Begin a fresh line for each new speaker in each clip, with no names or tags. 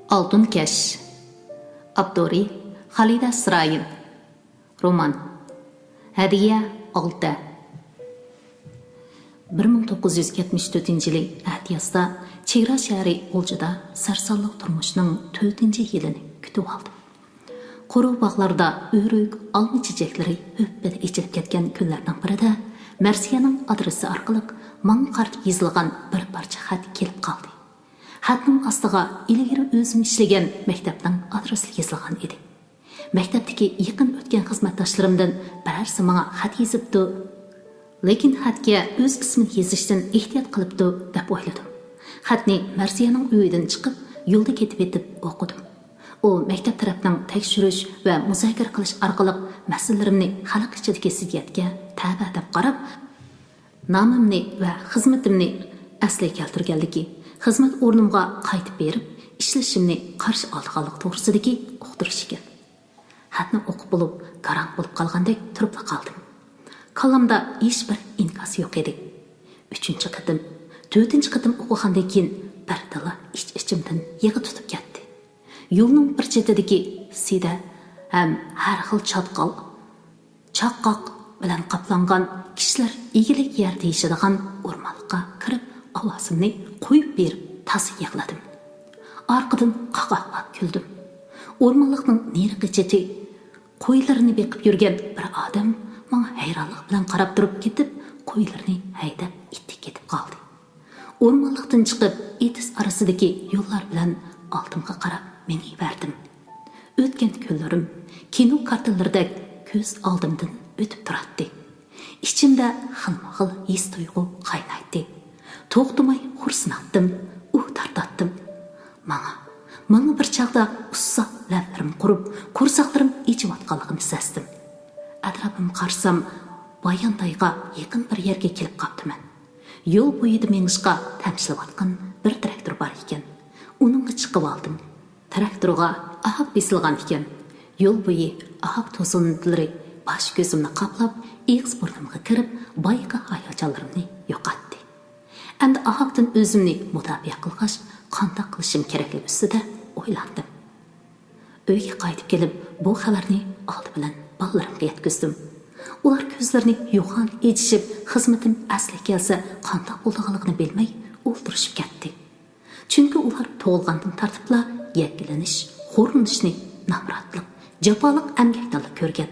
Altın Keş Abduri Halida Sırayil Roman Hadiya 6 1974-yili ahd yozda chegara shahri O'ljida sarsonliq turmushning 4-yilini kutib oldim. Quruq bog'larda o'rik, olma chechaklari o'ppida ichilib ketgan kunlarning birida Marsiyaning adresi orqali menga qaratib yozilgan bir parcha xat kelib qoldi. Xatning ostiga ilgari o'zim ishlagan maktabning adresi yozilgan edi. Maktabdagi yaqin o'tgan xizmatdoshlarimdan birarsi menga xat yozibdi. Lekin xatga o'z ismini yozishdan ehtiyot qilibdi deb o'yladim. Xatni Marsiyaning uyidan chiqib, yo'lda ketib etib o'qidim. U maktab tarafdan tekshirish va muzokara qilish orqali masalalarimni xalq ichidagi ziddiyatga tava deb qarab, nomimni va xizmatimni asliga keltirganligi, xizmat o'rnimga qaytib berib, ishlashimni qarshi olganligi to'g'risidagi uqtirish ekan. Xatni o'qib bo'lib, garang bo'lib qolgandek turib qoldim. Kalamda hech bir inkos yo'q edi. 3-qatim, 4-qatim o'qigandan keyin bir dala ichimdan yig'i tutib ketdi. Yo'lning bir chetidagi sida ham har xil chaqqoq bilan qoplangan kishilar egilik yer deyishadigan o'rmonlikqa kirib, ovozimni qo'yib berib, tasi yig'ladim. Orqadan qaqoqlab kuldim. O'rmonlikning nariqi cheti qo'ylarini beqib yurgan bir odam menga hayronlik bilan qarab turib ketib, qo'ylarni haydab itib ketib qoldi. O'rmonlikdan chiqib, etis orasidagi yo'llar bilan oldimga qarab meniverdim. O'tgan kunlarim kino kartalaridek ko'z oldimdan o'tib turardi. Ichimda xilma-xil his tuyg'u qaynaydi. To'xtamay xursanddim, tortatdim. Menga bir chaqda ussa lablarim qurib, ko'rsaqlarim ichiyotganligini sezdim. Atrofimga qarsam, Bayandayga yaqin bir yerga kelib qolibman. Yo'l bo'yida menishqa tamshilayotgan bir traktor bor ekan. Uningga chiqib oldim. Traktorga ahoq besilgan ekan. Yo'l bo'yi ahoq to'sintilari bosh ko'zimni qoplab, ig'iz burnimga kirib, bayqa hayajonlarimni yo'qotdi. Endi ahoqdan o'zimni mudofaa qilg'ach, qanday qilishim kerakligi ustida o'ylandim. Uyga qaytib kelib, bu xabarni oldi bilan bolalarimga yetkazdim. Ular ko'zlarini yo'g'on echishib, xizmatim asli kelsa qanday bo'lganligini bilmay o'ldirishib ketdi. Chunki ular tug'ilgandan tartibla yakkilanish, xo'rinishni nafratlik, jafoliq amgakdonlik ko'rgan.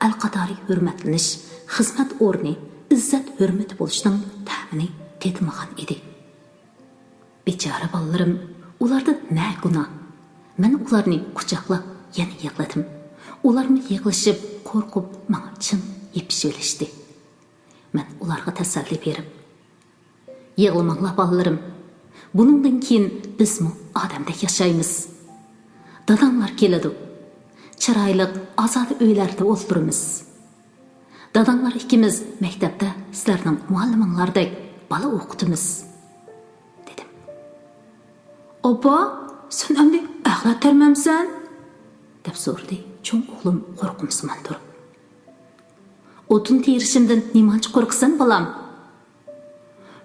Al-qadari hurmatlanish, xizmat o'rni, izzat hurmat bo'lishning ta'mini tetmagan edi. Bechora bolalarim, ularda na gunoh. Men ularni quchoqlab yana yig'ladim. Ularni yig'lashib, qo'rqib, menga chin yepishib olishdi. Men ularga tasalli berib, "Yig'lamanglar bolalarim. Buningdan keyin bizmi odamdek yashaymiz. Dadanglar keladi. Chiroyli, ozod uylarda o'tiramiz. Dadanglar ikkimiz maktabda sizlarning mualliminglardek bola o'qitamiz" dedim. "Opa, sen endi axlat termamsan?" deb so'radi cho'ng o'g'lim qo'rqimsiman turib. "O'tin terishimdan nimancha qo'rqsan, bolam?"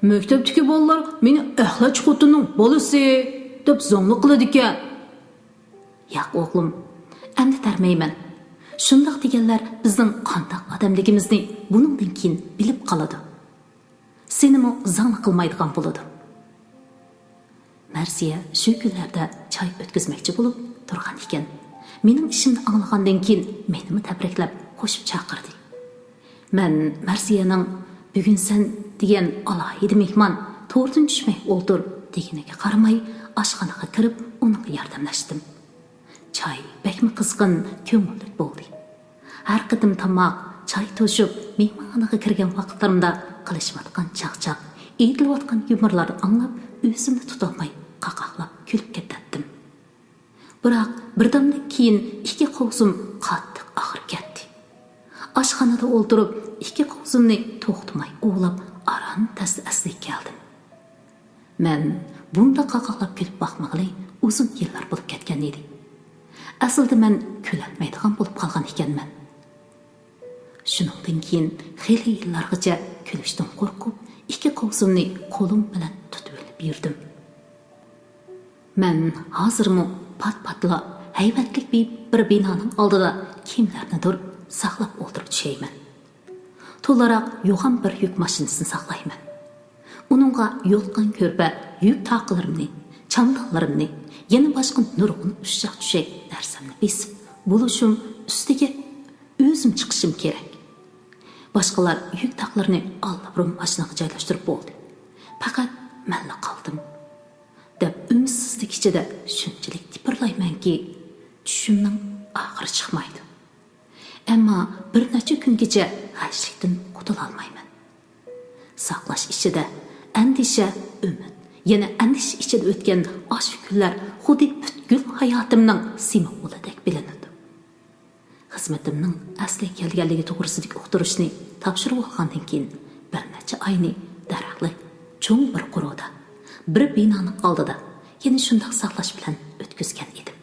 "Maktabdagi bolalar meni axlat chiqotining bolasi deb zongli qiladi ekan." "Yo'q o'g'lim, endi tarmayman. Shundoq deganlar bizning qandoq odamligimizni buningdan keyin bilib qoladi. Senimi zongli qilmaydigan bo'ladi." Marsiya shu kunlarda choy o'tkazmoqchi bo'lib turgan ekan. Mening ishimni anglagandan keyin menimi tabriklab qo'shib chaqirdi. Men Marsiyaning "Bugun sen degan alohida mehmon to'rtin tushmay o'ldir" deganiga qaramay, oshxonaga kirib, unga yordamlashdim. Choy bakmi qizg'in, ko'ngilli bo'ldi. Har qatim tomoq, choy to'shib, mehmonxonaga kirgan vaqtlarimda qilishayotgan chaqchaq, aytilayotgan yumorlarni anglab, o'zimni tutolmay qaqoqlab kulib ketdim. Biroq birdamdan keyin ikki qovuzim qattiq og'rib ketdi. Oshxonada o'ltirib, ikki qovuzimni to'xtamay o'g'lab, aran tasdi asliga keldim. Men bunda qaqoqlab kulib boqmag'li uzun yillar bo'lib ketgan edi. Aslida men kulolmaydigan bo'lib qolgan ekanman. Shuningdan keyin xeyli yillargacha kulishdan qo'rqib, ikki qovuzimni qo'lim bilan tutib olib yurdim. Мен hozirmi pat-patla haybatlik bir binoning oldida kimlarnidir saqlab o'tirib tushayman. To'laroq yo'g'on bir yuk mashinasini saqlayman. Uningga yo'lqan ko'rpa yuk taqlarimni, chandonlarimni, yana boshqa nurg'un ushshaq tushak narsamni besib, bo'lishim ustiga o'zim chiqishim kerak. Boshqalar yuk taqlarini allabrum mashinaga joylashtirib bo'ldi. Faqat menla qoldim. deb ümidsizlik ichida shunchalik tipirlaymanki, tushimning oxiri chiqmaydi. Ammo bir necha kungacha g'ashlikdan qutula olmayman. Saqlash ichida andisha, umid, yana andisha ichida o'tgan osh kunlar xuddi butkul hayotimning simvolidek bilinadi. Xizmatimning asli kelganligi to'g'risidagi uqtirishni topshirib olgandan keyin bir necha oyni daraxtli cho'ng bir quroda bir binoning oldida yana shundoq saqlash bilan o'tkazgan edim.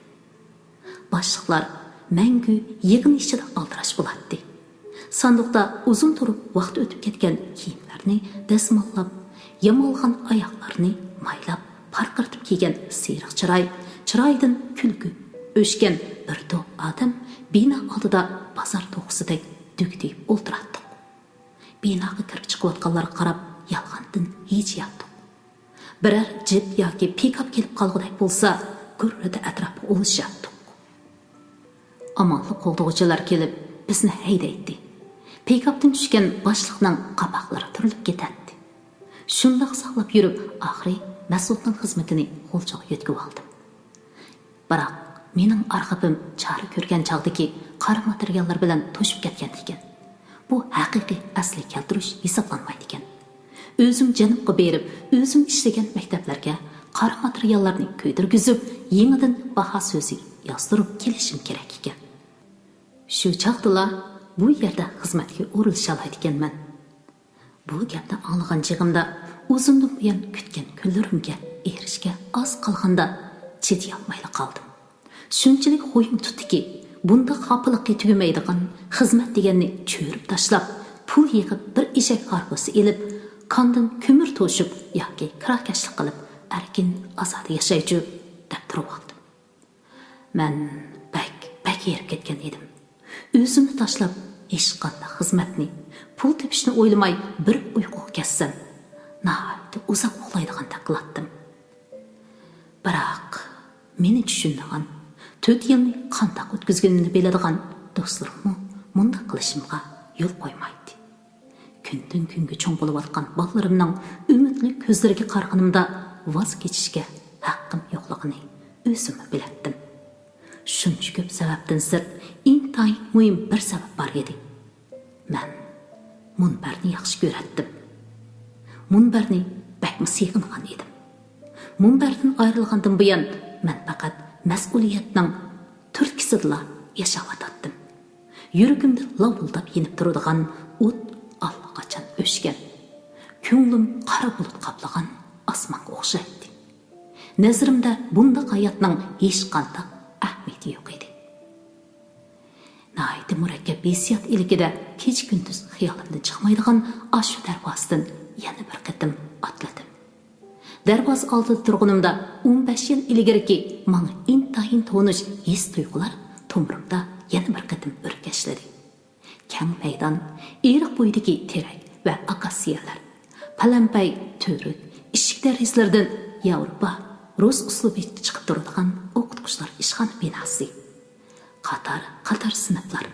Boshliqlar mangu yig'in ichida aldirash bo'ladi. Sandiqda uzun turib vaqt o'tib ketgan kiyimlarni dasmollab, yamalgan oyoqlarni maylab, parqirtib kiygan siyriq chiroydan kulgi o'shgan bir to'p odam bino oldida bozor to'g'risidek dugdib o'ltiradi. Binoga kirib chiqayotganlarga qarab yolg'ondan hech yotdi. Birer jip yoki pikap kelib qolgudek bo'lsa, gurrida atrofga ulishyapti. Amonli qo'ldug'ichilar kelib bizni haydaydi. Pikapdan tushgan boshliqning qapoqlari turilib ketadi. Shundoq saqlab yurib, oxiri mas'ulning xizmatini qo'lchoq yetkib oldim. Biroq mening arqibim chora ko'rgan chog'dagi qora materiallar bilan to'shib ketgan ekan. Bu haqiqiy asli keltirish hisoblanmaydi ekan. O'zim janubga berib, o'zim ishlagan maktablarga qora materiallarni ko'ydirgizib, yangidan baho so'zi yozdirib kelishim kerak ekan. Shu chaqdala bu yerda xizmatga o'rilisha oladiganman. Bu gapni anglagan chig'imda o'zimdan buyon kutgan kunlarimga erishga oz qolganda chet yapmayla qoldim. Shunchalik qo'yim tutdiki, bunda xafalikka tugamaydigan xizmat deganni cho'rib tashlab, pul yig'ib bir eshak harbosi elib, qondan ko'mir to'shib yoki kirakashlik qilib, erkin azodi yashaychi deb turib oldim. Men bak yerib ketgan edim. O'zimni tashlab, hech qanday xizmatni, pul tepishni o'ylamay bir uyquga ketsam, nihoyatda uzoq uxlaydigandek qilatdim. Biroq meni tushunadigan, 4 yilni qanday o'tkazganimni biladigan do'stlarim bunday qilishimga yo'l qo'ymaydi. Kundan kunga cho'ng bo'layotgan bolalarimning umidli ko'zlariga qaraganimda voz kechishga haqqim yo'qligini o'zim bilardim. Shuncha ko'p sababdan sirt intayin muhim bir sabab bor edi. Men munbarni yaxshi ko'ratdim. Munbarni bakmi sevgan edim. Munbardan ayrilgandan buyon men faqat mas'uliyatning turtkisidla yashayotdim. Yuragimda lavildab yenib turadigan o't allaqachon o'chgan. Ko'nglim qora bulut qaplagan osmonga o'xshaydi. Nazarimda bunday hayotning hech qanday ahamiyati yo'q edi. Nihoyat murakkab hissiyot iligida kech-kunduz xiyolimdan chiqmaydigan ashu darvozdan yana bir qatim atladim. Darvoz oldida turganimda 15 yil ilgariki menga intayin tonish his-tuyg'ular to'mirimda yana bir qatim o'rkashladi. Kang maydon, eriq bo'yidagi terak va akasiyalar, palampay, to'rik, ishik darizlardan Yevropa, rus uslubi chiqib turadigan o'qituvchilar ishxona binosi. Qatar sinflar,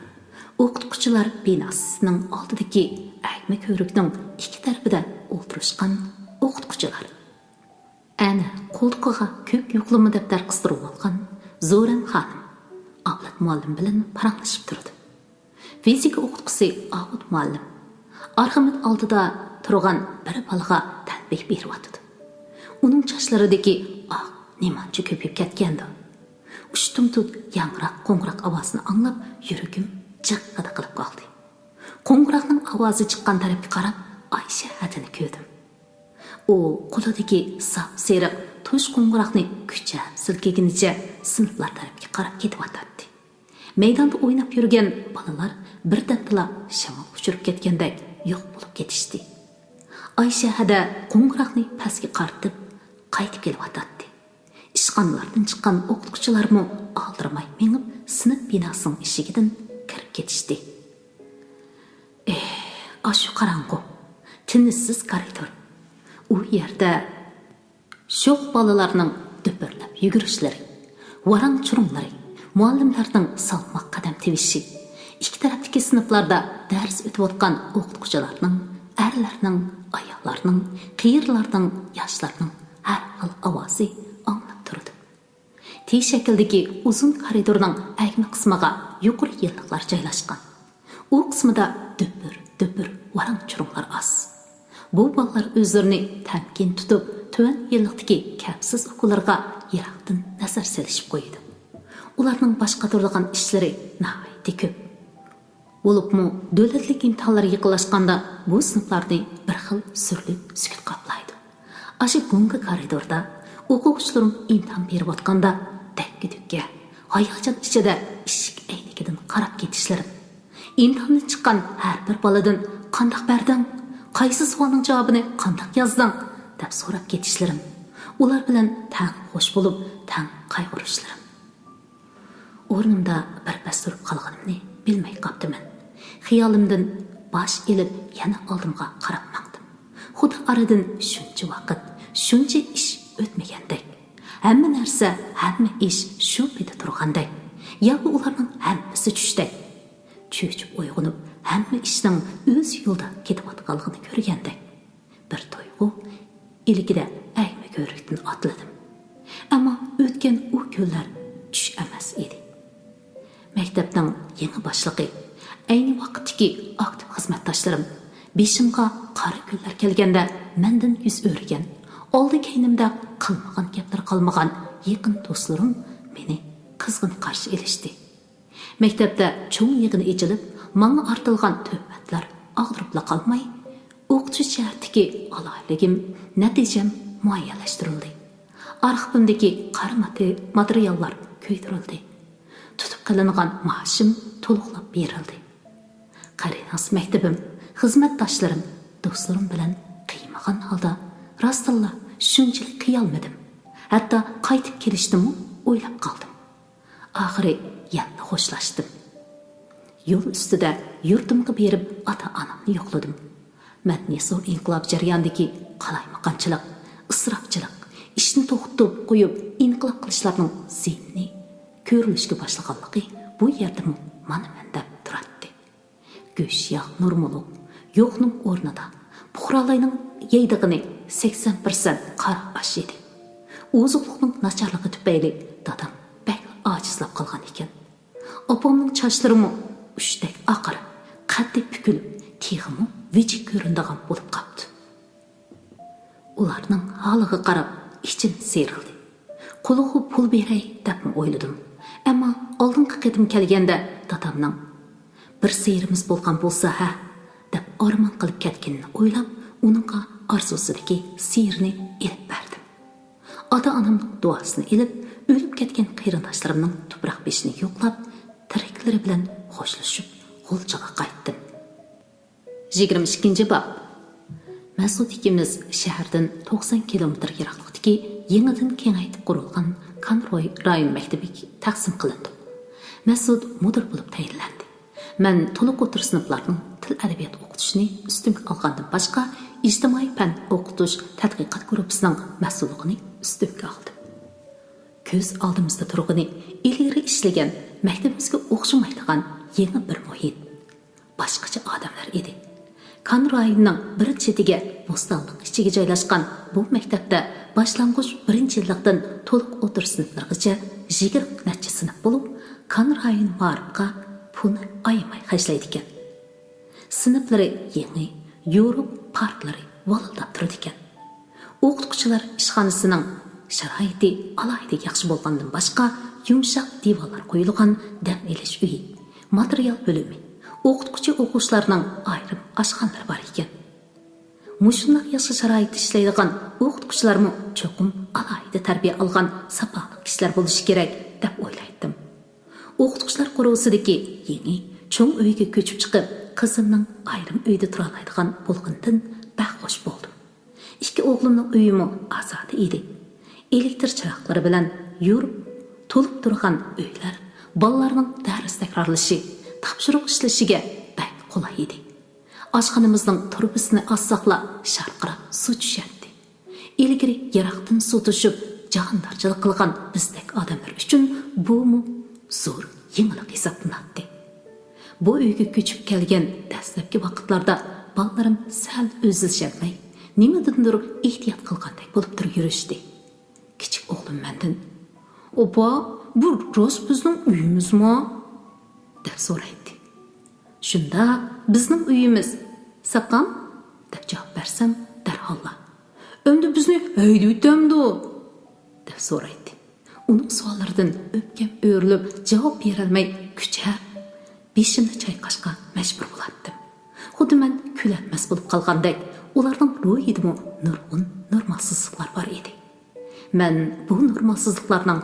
o'qituvchilar binosining oldidagi aytma ko'rikning ikki tarafida o'tirishgan o'qituvchilar. Ana qo'ltiqiga ko'k yuqlama daftar qistirib olgan Zo'ran xonim Avlod muallim bilan paranglashib turdi. Fizika o'qituvchisi Avlod muallim Arximit oldida turgan bir bolaga tanbeh beryapti. Uning sochlaridagi oq nemancha ko'payib ketgandi. Ushtumtut yangroq qo'ng'iroq ovozini anglab, yuragim jiqqada qilib qoldi. Qo'ng'iroqning ovozi chiqqan tarafga qarab, Aysha hadini ko'rdim. U qo'lidagi sap-seriq tush qo'ng'iroqni kuchab silkigunicha sinflar tarafga qarab ketyapti. Maydonda o'ynab yurgan bolalar birdan shamol uchirib ketgandek yo'q bo'lib ketishdi. Aysha hada qo'ng'iroqni pastga qartib qaytib kelyapti. ishxonalardan chiqqan o'qituvchilarmi oldirmay mengib sinf binosining eshigidan kirib ketishdi. Ashu qarang'u, tinissiz koridor. U yerda sho'x bolalarning düpürlab yugurishlari, varang churunlari, muallimlarning salmoq qadam tevishi, ikki tarafdagi sinflarda dars o'tayotgan o'qituvchilarning, erlarning, ayollarning, qiyirlarning, yoshlarning har xil ovozi anglab turdi. T shakldagi uzun koridorning agni qismiga yuqori yilliqlar joylashgan. U qismida düpür varang churunlar az. Bu bolalar o'zlarini tamkin tutib, tuvan yilliqdagi kapsiz o'quvlarga yiroqdan nazar selishib qo'ydi. Ularning boshqa turadigan ishlari nihoyatda ko'p. Bo'libmi, davlatlik imtihonlar yaqinlashganda bu sinflarni bir xil surli sukut qoplaydi. Ashi bunga koridorda o'quvchilarim imtihon berib o'tganda dakki-dukka, hayajon ichida eshik aynikidan qarab ketishlari, imtihondan chiqqan har bir boladan qandoq berding, qaysi savolning javobini qandoq yozding deb so'rab ketishlarim, ular bilan tang xo'sh bo'lib, tang qayg'urishlarim. O'rnimda birpas turib qolganimni bilmay qoldim. Xiyolimdan bosh elib yana oldimga qarab maqdim. Xudo aradan shuncha vaqt, shuncha ish o'tmagandek. Hamma narsa, hamma ish shu paytda turgandek. Yoki ularning hammasi tushdak. Cho'chib uyg'onib, hamma ishning o'z yo'lda ketayotganligini ko'rgandek. Bir tuyg'u iligida ayma ko'rikdan otladim. Ammo o'tgan u kunlar tush emas edi. Maktabning yangi boshlig'i, ayni vaqtdagi aktiv xizmatdoshlarim, beshimga qora kunlar kelganda mendan yuz o'rgan, oldi keynimda qilmagan gaplar qolmagan yaqin do'stlarim meni qizg'in qarshi elishdi. Maktabda cho'ng yig'ini echilib, menga ortilgan tuhmatlar og'diribla qolmay, o'qitish jihatdagi alohligim, natijam muayyanlashtirildi. Arxivimdagi qora materiallar ko'ydirildi. Tutib qilingan maoshim to'liqlab berildi. Qarinas maktabim, xizmatdoshlarim, do'stlarim bilan qiymagan holda rostilla shunchalik qiyolmadim. Hatto qaytib kelishdim o'ylab qoldim. Oxiri yana xo'shlashdim. Yo'l ustida yurtimga berib ota-onamni yo'qladim. Men Nesor inqilob jarayonidagi qalaymaqonchilik, isrofchilik, ishni to'xtatib qo'yib inqilob qilishlarning ziynni ko'rilishga boshlaganligi bu yerda mana mendab turadi. Go'sh yoq nurmuluq yo'qning o'rnida puhralayning yeydig'ini 80% qora osh edi. O'zuqliqning nacharligi tufayli dadam bak ojizlab qolgan ekan. Opamning sochlari uchdak oqarib, qaddi bukilib, tig'imi vijik ko'rindigan bo'lib qoldi. Ularning holiga qarab ichim serildi. Qo'liga pul beray deb o'yladim. Ammo oldingi qatim kelganda dadamning bir seyrimiz bo'lgan bo'lsa ha deb armon qilib ketganini o'ylab, uningga orzusidagi seyrni elib berdim. Ota-onamning duosini elib, o'lib ketgan qarindoshlarimning tuproq beshini yo'qlab, tiriklari bilan xo'shlashib, G'ulchaga qaytdim. 22-bob. Mas'ud ikimiz shahardan 90 kilometr yiroqlikdagi yangidan kengaytib qurilgan Kanroy rayon maktabiga taqsim qilindi. Mas'ud mudir bo'lib tayinlandi. Men to'liq o'tir sinflarning til adabiyot o'qitishini ustimga olgandan boshqa ijtimoiy fan o'qitish tadqiqot guruhining mas'ulligini ustimga oldim. Ko'z oldimizda turg'ini ilgari ishlagan maktabimizga o'xshamaydigan yangi bir muhit, boshqacha odamlar edi. Kan rayonining bir chetiga bo'stonliq ichiga joylashgan bu maktabda boshlang'ich 1-yillikdan to'liq o'tir sinflargacha 20 necha sinf bo'lib, kan rayoni ma'rifga pulni ayamay xarjlaydi ekan. Sinflari yangi, yo'ruq parklari valildab turadi ekan. O'qituvchilar ishxonasining sharoiti alohida yaxshi bo'lgandan boshqa yumshoq divanlar qo'yilgan dam olish uyi, material bo'limi, o'qituvchi o'quvchilarning ayrim oshxonalari bor ekan. Mushunday yaxshi sharoitda ishlaydigan o'qituvchilarmi cho'qim alohida tarbiya olgan safoli kishilar bo'lishi kerak deb o'ylaydim. O'qituvchilar qo'rosidagi yangi cho'ng uyga ko'chib chiqib, qizimning ayrim uyda tura oladigan bo'lgandan baxo'sh bo'ldim. Ikki o'g'limning uyimi ozod edi. elektr chiroqlari bilan yurib to'lib turgan uylar bolalarning dars takrorlashi, topshiriq ishlashiga bak qulay edi. Oshxonamizning turbasini assaqla sharqirab suv tushadi. Ilgari yiroqdan suv tushib jahondarchilik qilgan bizdek odamlar uchun bu zo'r yengillik hisoblanadi. Bu uyga ko'chib kelgan dastlabki vaqtlarda bolalarim sal o'zilshamay, nimadandir ehtiyot qilgandek bo'lib turib yurishdi. Kichik o'g'lim mendan: "Opa, bu rost bizning uyimizmi?" deb so'raydi. "Shunda bizning uyimiz. Saqam?" deb javob bersam, darholla: "Endi bizni haydaytamdi?" deb so'raydi. Uning savollaridan o'pkam o'rilib javob berolmay kuchab, beshimni chayqashga majbur bo'lardim. Xuddi men kulanmas bo'lib qolgandek, ularning ruhidimi nurg'un normalsizliklar bor edi. Men bu normalsizliklarning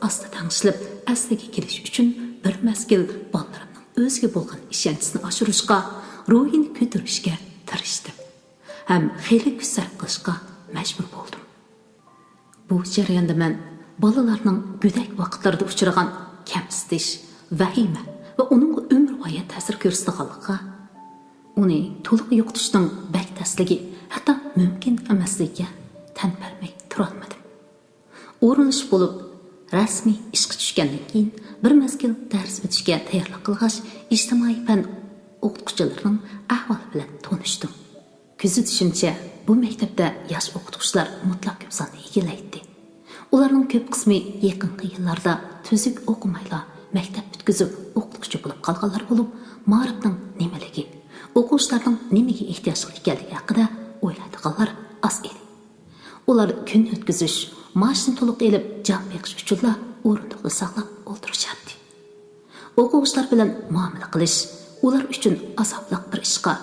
asta tangishilib asliga kelish uchun bir mazgil bolalarimning o'ziga bo'lgan ishonchini oshirishga, ruhini ko'tarishga tirishdim. Ham xeyli kuch sarf qilishga majbur bo'ldim. Bu jarayonda men bolalarning go'dak vaqtlarida uchragan kamsitish, vahima va uning umrbo'yi ta'sir ko'rsatganligiga, uni to'liq yo'qotishning baktasligi, hatto mumkin emasligiga tan bermay turolmadim. O'rinish bo'lib, rasmiy ishga tushgandan keyin bir mazgil dars o'tishga tayyorlik qilg'ach, ijtimoiy fan o'qituvchilarining ahvoli bilan tanishdim. Kuzatishimcha, bu maktabda yosh o'qituvchilar mutlaq ko'p sonni egallaydi. Ularning ko'p qismi yaqinqi yillarda tuzuk o'qimayla maktab bitkizib o'qituvchi bo'lib qolganlar bo'lib, ma'rifning nimaligi, o'quvchilarning nimaga ehtiyojli ekanligi haqida o'ylaydiganlar oz edi. Ular kun o'tkazish, maoshni to'liq elib jon beqish uchunla o'rindiqni saqlab o'tirishadi. O'quvchilar bilan muomala qilish ular uchun azobli bir ishqa,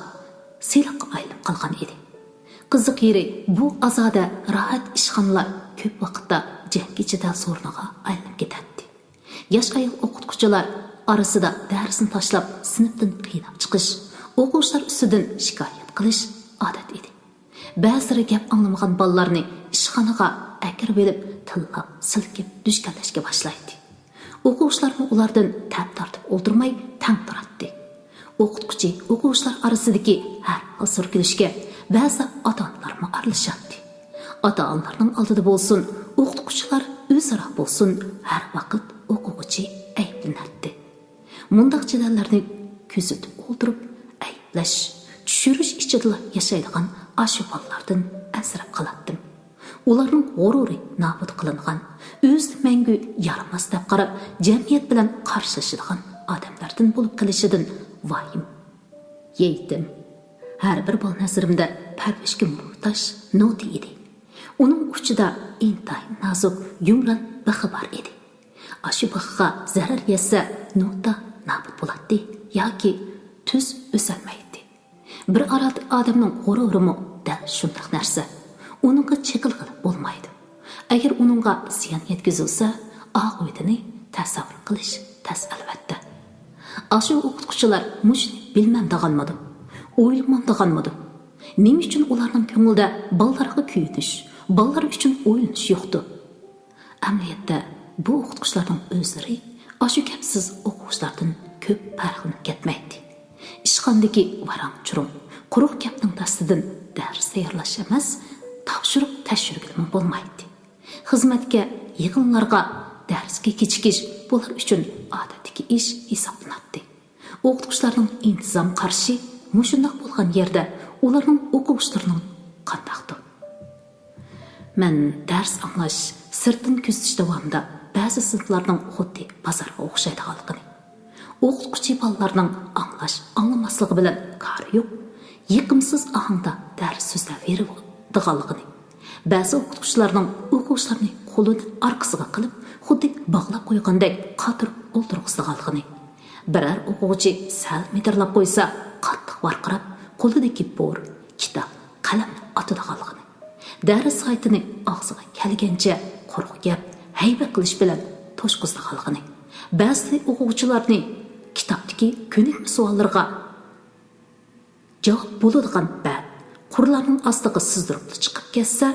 siyliqqa aylanib qolgan edi. Qiziq yeri, bu azoda rohat ishxonalar ko'p vaqtda jangi jadal so'rniga aylanib ketadi. Yosh ayol o'qituvchilar orasida darsni tashlab sinfdan qiynab chiqish, o'quvchilar ustidan shikoyat qilish odat edi. Ba'zilari gap anglamagan bolalarni ishxonaga akirib olib, tillab, silkib, dushkanlashga boshlaydi. O'quvchilarni ulardan tab tortib o'ldirmay tang turadi. O'qituvchi o'quvchilar orasidagi har xil surkilishga ba'zi ota-onalarmi aralashadi. Ota-onalarning oldida bo'lsin, o'qituvchilar o'zaro bo'lsin, har vaqt o'quvchi ayblanadi. Mundaq jadallarni kuzatib o'ldirib, ayblash, tushirish ichida yashaydigan ashu bolalardan asrab qoladim. Ularning g'ururi nobud qilingan, o'zini mangu yaramas deb qarab, jamiyat bilan qarshilashadigan odamlardan bo'lib qilishidan vahim. Yetim. Har bir bola nazarimda parvishga muhtoj noti edi. Uning uchida intayin nozik, yumran bixi bor edi. Ashu bixiga zarar yetsa, nota nobud bo'ladi yoki tuz o'salmaydi. Bir arada odamning g'ururimi dal shunday narsa. Uningga chekilg'ilib bo'lmaydi. Agar uningga ziyon yetkazilsa, oqibatini tasavvur qilish tas albatta. Ashu o'qituvchilar mushni bilmam deganmadim. O'ylamam deganmadim. Nima uchun ularning ko'nglida bolalarga kuyinish, bolalar uchun o'ylanish yo'qdi? Amaliyotda bu o'qituvchilarning o'zlari ashu kapsiz o'quvchilardan ko'p farqlanib ketmaydi. Ishxonadagi varang-churum, quruq gapning dastidan dars tayyorlash emas, topshiriq tashkilotga bo'lmaydi. Xizmatga, yig'inlarga, darsga kechikish bular uchun odatdagi ish hisoblanadi. O'qituvchilarning intizom qarshi mushundoq bo'lgan yerda ularning o'quvchilarining qandaqdir? Men dars anglash, sirtdan kuzatish davomida ba'zi sinflarning xuddi bozorga o'xshaydiganligini, o'qituvchi bolalarning anglash, anglamasligi bilan kori yo'q, yiqimsiz ohangda dars so'zlab beradiganligini, ba'zi o'qituvchilarning o'quvchilarni qo'lini orqasiga qilib, xuddi bog'lab qo'ygandek qatirib o'ldirg'izganligini, biror o'quvchi sal metrlab qo'ysa, qattiq varqirab, qo'lidagi bor, kitob, qalamni otadiganligini, dars saytini og'ziga kelgancha quruq gap, hayba qilish bilan to'shqizganligini, ba'zi o'quvchilarni kitobdagi ko'nikma savollarga javob bo'ladigan bab qurlarning ostiga sizdirib chiqib ketsa,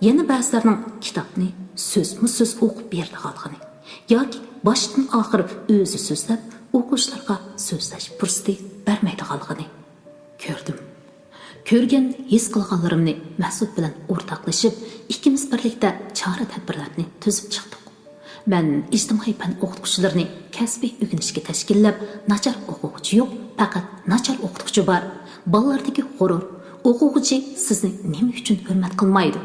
yana ba'zilarning kitobni so'zma-so'z o'qib berdi qolgani yoki boshdan oxiri o'zi so'zlab o'quvchilarga so'zlash fursati bermaydi qolgani ko'rdim. Ko'rgan his qilganlarimni Mas'ud bilan o'rtoqlashib, ikkimiz birlikda chora tadbirlarni tuzib chiqdik. Men ijtimoiy fan o'qituvchilarini kasbiy o'rganishga tashkillab, nachar o'quvchi yo'q, faqat nachar o'qituvchi bor. Bolalardagi g'urur, o'quvchi sizni nima uchun hurmat qilmaydi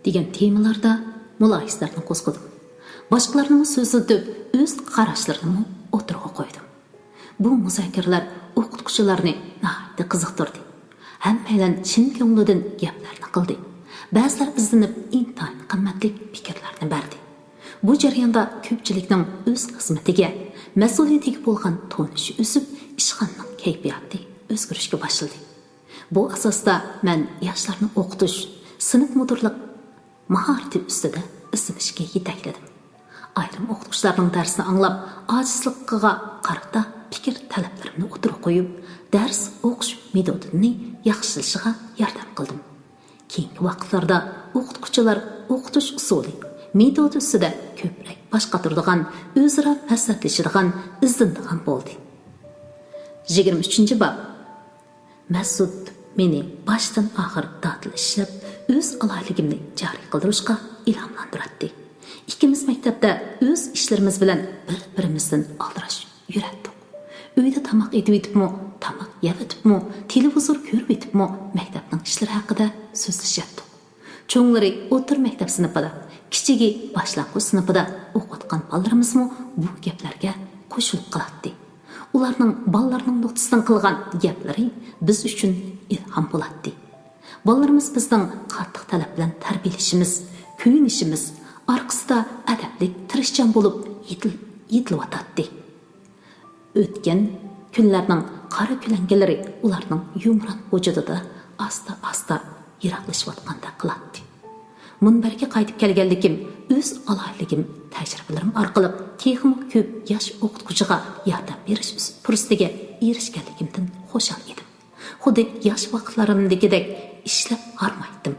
degan temalarda mulohazalarni qo'zg'adim. Boshqalarning so'zlab, o'z qarashlarini o'tirg'a qo'ydim. Bu muzokaralar o'qituvchilarni nihoyatda qiziqtirdi. Hammalar chin ko'nglidan gaplarni qildi. Ba'zilar izlanib intayin qimmatli fikrlarni berdi. Bu jarayonda ko'pchilikning o'z xizmatiga, mas'uliyatiga bo'lgan tonishi o'sib, ishxonaning kayfiyati o'zgarishga boshladi. Bu asosda men yoshlarni o'qitish, sinf mudirlik mahorati ustida izlanishga yetakladim. Ayrim o'qituvchilarning darsini anglab, ojizligiga qarata fikr talablarimni o'tirib qo'yib, dars o'qish metodini yaxshilashiga yordam qildim. Keyingi vaqtlarda o'qituvchilar o'qitish usuli, metodi ustida ko'proq bosh qotiradigan, o'zaro maslahatlashadigan, izlanadigan bo'ldi. 23-bob. Mas'ud meni boshdan oxir ta'til ishlab, o'z alohligimni joriy qildirishga ilhomlantirdi. Ikkimiz maktabda o'z ishlarimiz bilan bir-birimizdan aldirash yuratdik. Uyda tamoq etib etibmi, tamoq yeb etibmi, televizor ko'rib etibmi, maktabning ishlari haqida so'zlashyapti. Cho'nglari o'tir maktab sinfida, kichigi boshlang'ich sinfida o'qitgan bolalarimizmi bu gaplarga qo'shilib qoladi. Ularning bolalarning nuqtasidan qilgan gaplari biz uchun ilhom bo'ladi. Bolalarimiz bizning qattiq talab bilan tarbiyalashimiz, kuyinishimiz orqasida adabli, tirishchan bo'lib yetilayotadi. O'tgan kunlarning qora kulangalari ularning yumron vujudida asta-asta yiroqlashayotganda qiladi. Munbarga qaytib kelganligim, o'z alohligim, tajribalarim orqali texnik ko'p yosh o'qituvchiga yordam berish fursatiga erishganligimdan xushal edim. Xuddi yosh vaqtlarimdagidek ishlab harmaydim.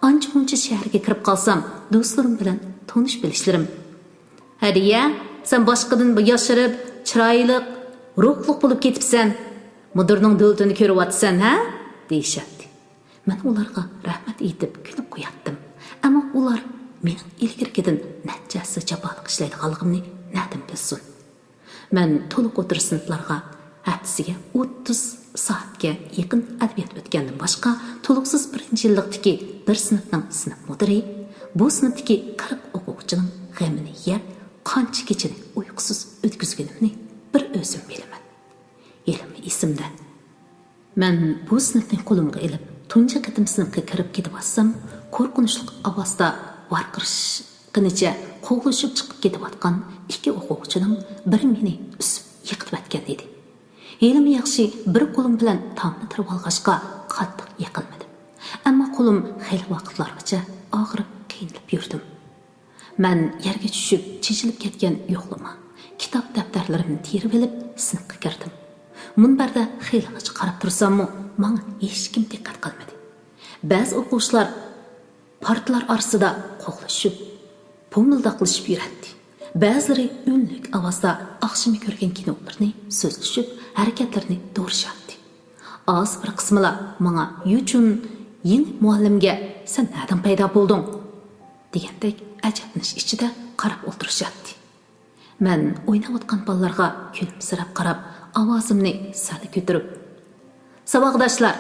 Ancha-muncha shaharga kirib qolsam, do'stlarim bilan tonish bilishlarim. "Hadiya, sen boshqadan yashirib, chiroyli, ruhliq bo'lib ketibsan. Mudirning do'ltini ko'ryapsan, ha?" deyishadi. Men ularga rahmat aytib kulib qo'yatdim. Ammo ular mening ilgirkidan natjasi jaboliq ishlaydiganligimni nadim bilsin. Men to'liq o'tirish sinflarga haftasiga 30 soatga yaqin adabiyot o'tgandan boshqa to'liqsiz 1-yillikdagi bir sinfning sinf mudiri bu sinfdagi 40 o'quvchining g'amini yeb, qancha kechani uyqusiz o'tkazganimni bir o'zim bilaman. Elimni esimda. Men bu sinfning qo'limga ilib, tunji qatim sinfga kirib ketib-atsam, qo'rqinchli ovozda varqirishganicha qo'g'lashib chiqib ketayotgan ikki o'quvchining biri meni usib yiqitib o'tgan edi. Elim yaxshi bir qo'lim bilan tomni tirib olg'ashqa qattiq yiqilmadim. Ammo qo'lim xeyli vaqtlargacha og'rib qiynalib yurdim. Men yerga tushib, chechilib ketgan yo'qlama, kitob daftarlarimni terib olib sinfga kirdim. Munbarda xeyligacha qarab tursammi, menga hech kim diqqat qilmadi. Ba'zi o'quvchilar partiyalar orasida qo'g'lashib, po'mildaqlashib yuradi. Ba'zilari unlik ovozda oqshimi ko'rgan kinolarni so'zlashib, harakatlarni to'g'rishadi. Az bir qismlar menga "Yuchun yangi muallimga sen nerdan paydo bo'lding?" degandek ajablanish ichida qarab o'tirishadi. Men o'ynayotgan bolalarga kulimsirab qarab, ovozimni sal ko'tarib, "Saboqdoshlar,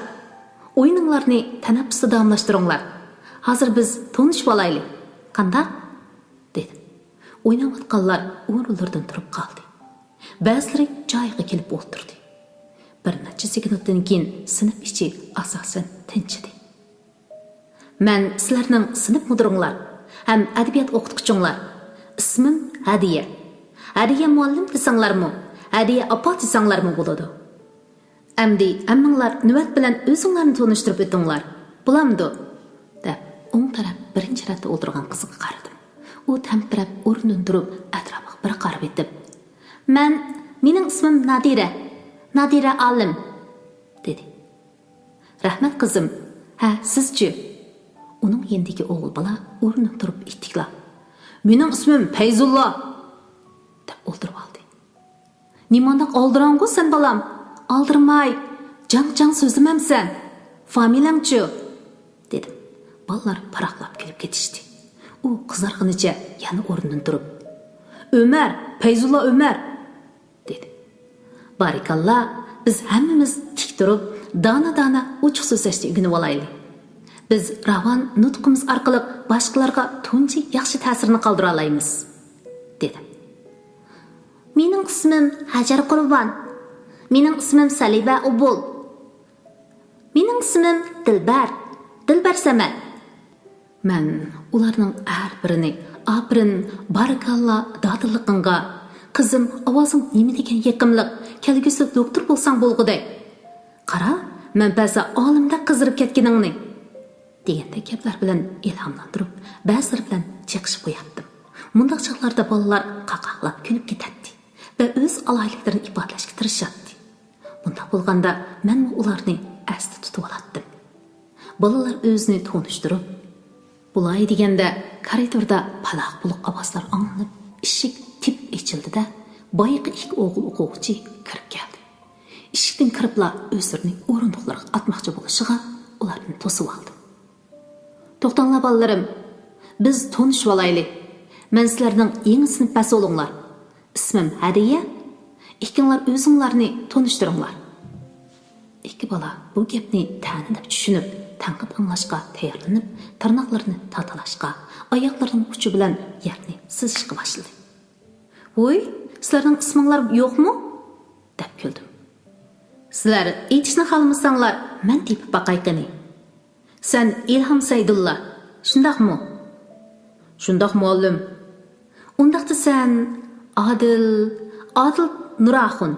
o'yininglarni tanaffusda davomlashtiringlar. Hozir biz tanishib olaylik. Qanday?" dedim. O'ynayotganlar o'rinlaridan turib qoldi. Ba'zilari joyiga kelib o'tirdi. Bir necha sekunddan keyin sinf ichi asosan tinchidi. "Men sizlarning sinf mudiringlar ham adabiyot o'qituvchinglar. Ismim Hadiya. Hadiya muallim desanglarmi, Hadiya opa desanglarmi bo'ladi. Amdi ammanglar navbat bilan o'zinglarni tanishtirib o'tinglar. Bo'lamdi?" deb o'ng taraf birinchi ratda o'tirgan qizga qaradim. U tamtirab o'rnidan turib atrofiga bir qarab etib, "Mening ismim Nadira. Nadira olim" dedi. "Rahmat qizim. Ha, sizchi?" Uning yendagi o'g'il bola o'rnidan turib ittiklab, "Mening ismim Fayzulla" deb o'ldirib oldi. "Nimandoq oldirangu sen balam? Aldirmay, jang so'zlamamsan. Familiyangchi?" dedim. Balalar paraqlab kulib ketishdi. U qizarg'inicha yana o'rnidan turib, "Ömer, Fayzulla Ömer" dedi. Barikallah, biz hammamiz tik turib, dana ochiq so'zlashni o'rganib olaylik. Biz ravon nutqimiz orqali boshqalarga tunji yaxshi ta'sirini qoldira olamiz, dedi. "Mening ismim Hajar Qurbon. Mening ismim Saliba Ubul. Mening ismim Dilbar Samad." Men ularning har birini "Aprin, barakallah, dadilliqingga, qizim, ovozing nima degan yiqimliq, kelgusi doktor bo'lsang bo'lguday. Qara, men ba'zi olimda qizirib ketganingni" deganda gaplar bilan ilhomlantirib, ba'zilar bilan chiqishib qo'yatdim. Mundaq chaqlarda bolalar qaqaqlab kulib ketadi va o'z alayliklarini ifodalashga tirishadi. Bundaq bo'lganda men ularni asli tutib olatdim. Bolalar o'zini tonishtirib, bulay deganda koridorda paloq buluq ovozlar anglanib, eshik tip ochildi-da, boyiqi ikki o'g'il o'quvchi kirib keldi. Eshikdan kiribla o'zlarining o'rindiqlariga atmoqchi bo'lishiga ularni to'sib oldi. "To'xtanglar bolalarim, biz tonishib olaylik. Men sizlarning yangi sinf bo'linglar. Ismim Hadiya. Ikkinglar o'zinglarni tonishtiringlar." Ikki bola bu gapni ta'ni deb tushunib, tanqid anglashga tayyorlanib, tirnoqlarini tatalashga, oyoqlarining uchi bilan yerni sizishga boshladi. "Voy, sizlarning isminglar yo'qmi?" deb kuldim. "Sizlar aytishni xohlamasanglar, men tepib baqayqini. Sen Ilhom Saydulla, shundaqmi?" "Shundaq muallim." "Undaqda sen Adil Nuraxun."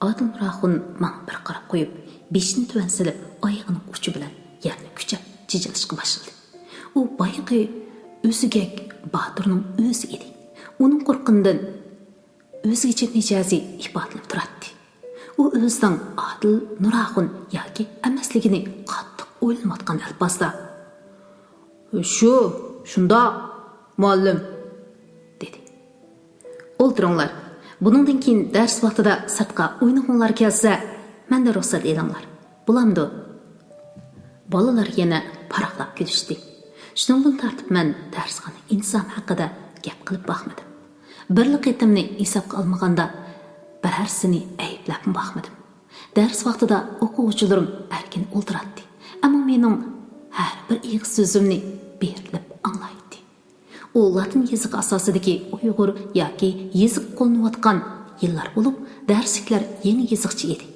Adil Nuraxun men bir qarab qo'yib, beshini tuvan silib, oyog'ining uchi bilan yerni kuchab jijilishga boshladi. U boyiqi o'sigak Botirning o'zi edi. Uning qo'rqindan o'zigacha mijozi ifodalab turardi. U o'zining Adil Nuraxun yoki emasligini qattiq o'ylamayotgan alpasda, "Shunda, muallim" dedi. "O'ltiringlar. Buningdan keyin dars vaqtida sirtqa o'ynag'inglar kelsa, menda ruxsat elinglar. Bo'lamdi?" Bolalar yana paraqlab kulishdi. Shundan tortib men darsxona inson haqida gap qilib boqmadim. Birli qitimni hisobga olmaganda bararsini ayblab boqmadim. Dars vaqtida o'quvchilarim erkin o'ltirardi, ammo mening har bir ig'iz so'zimni berilib anglaydi. U latin yoziq asosidagi Uyg'ur yoki yoziq qo'llanayotgan yillar bo'lib, darsliklar yangi yoziqchi edi.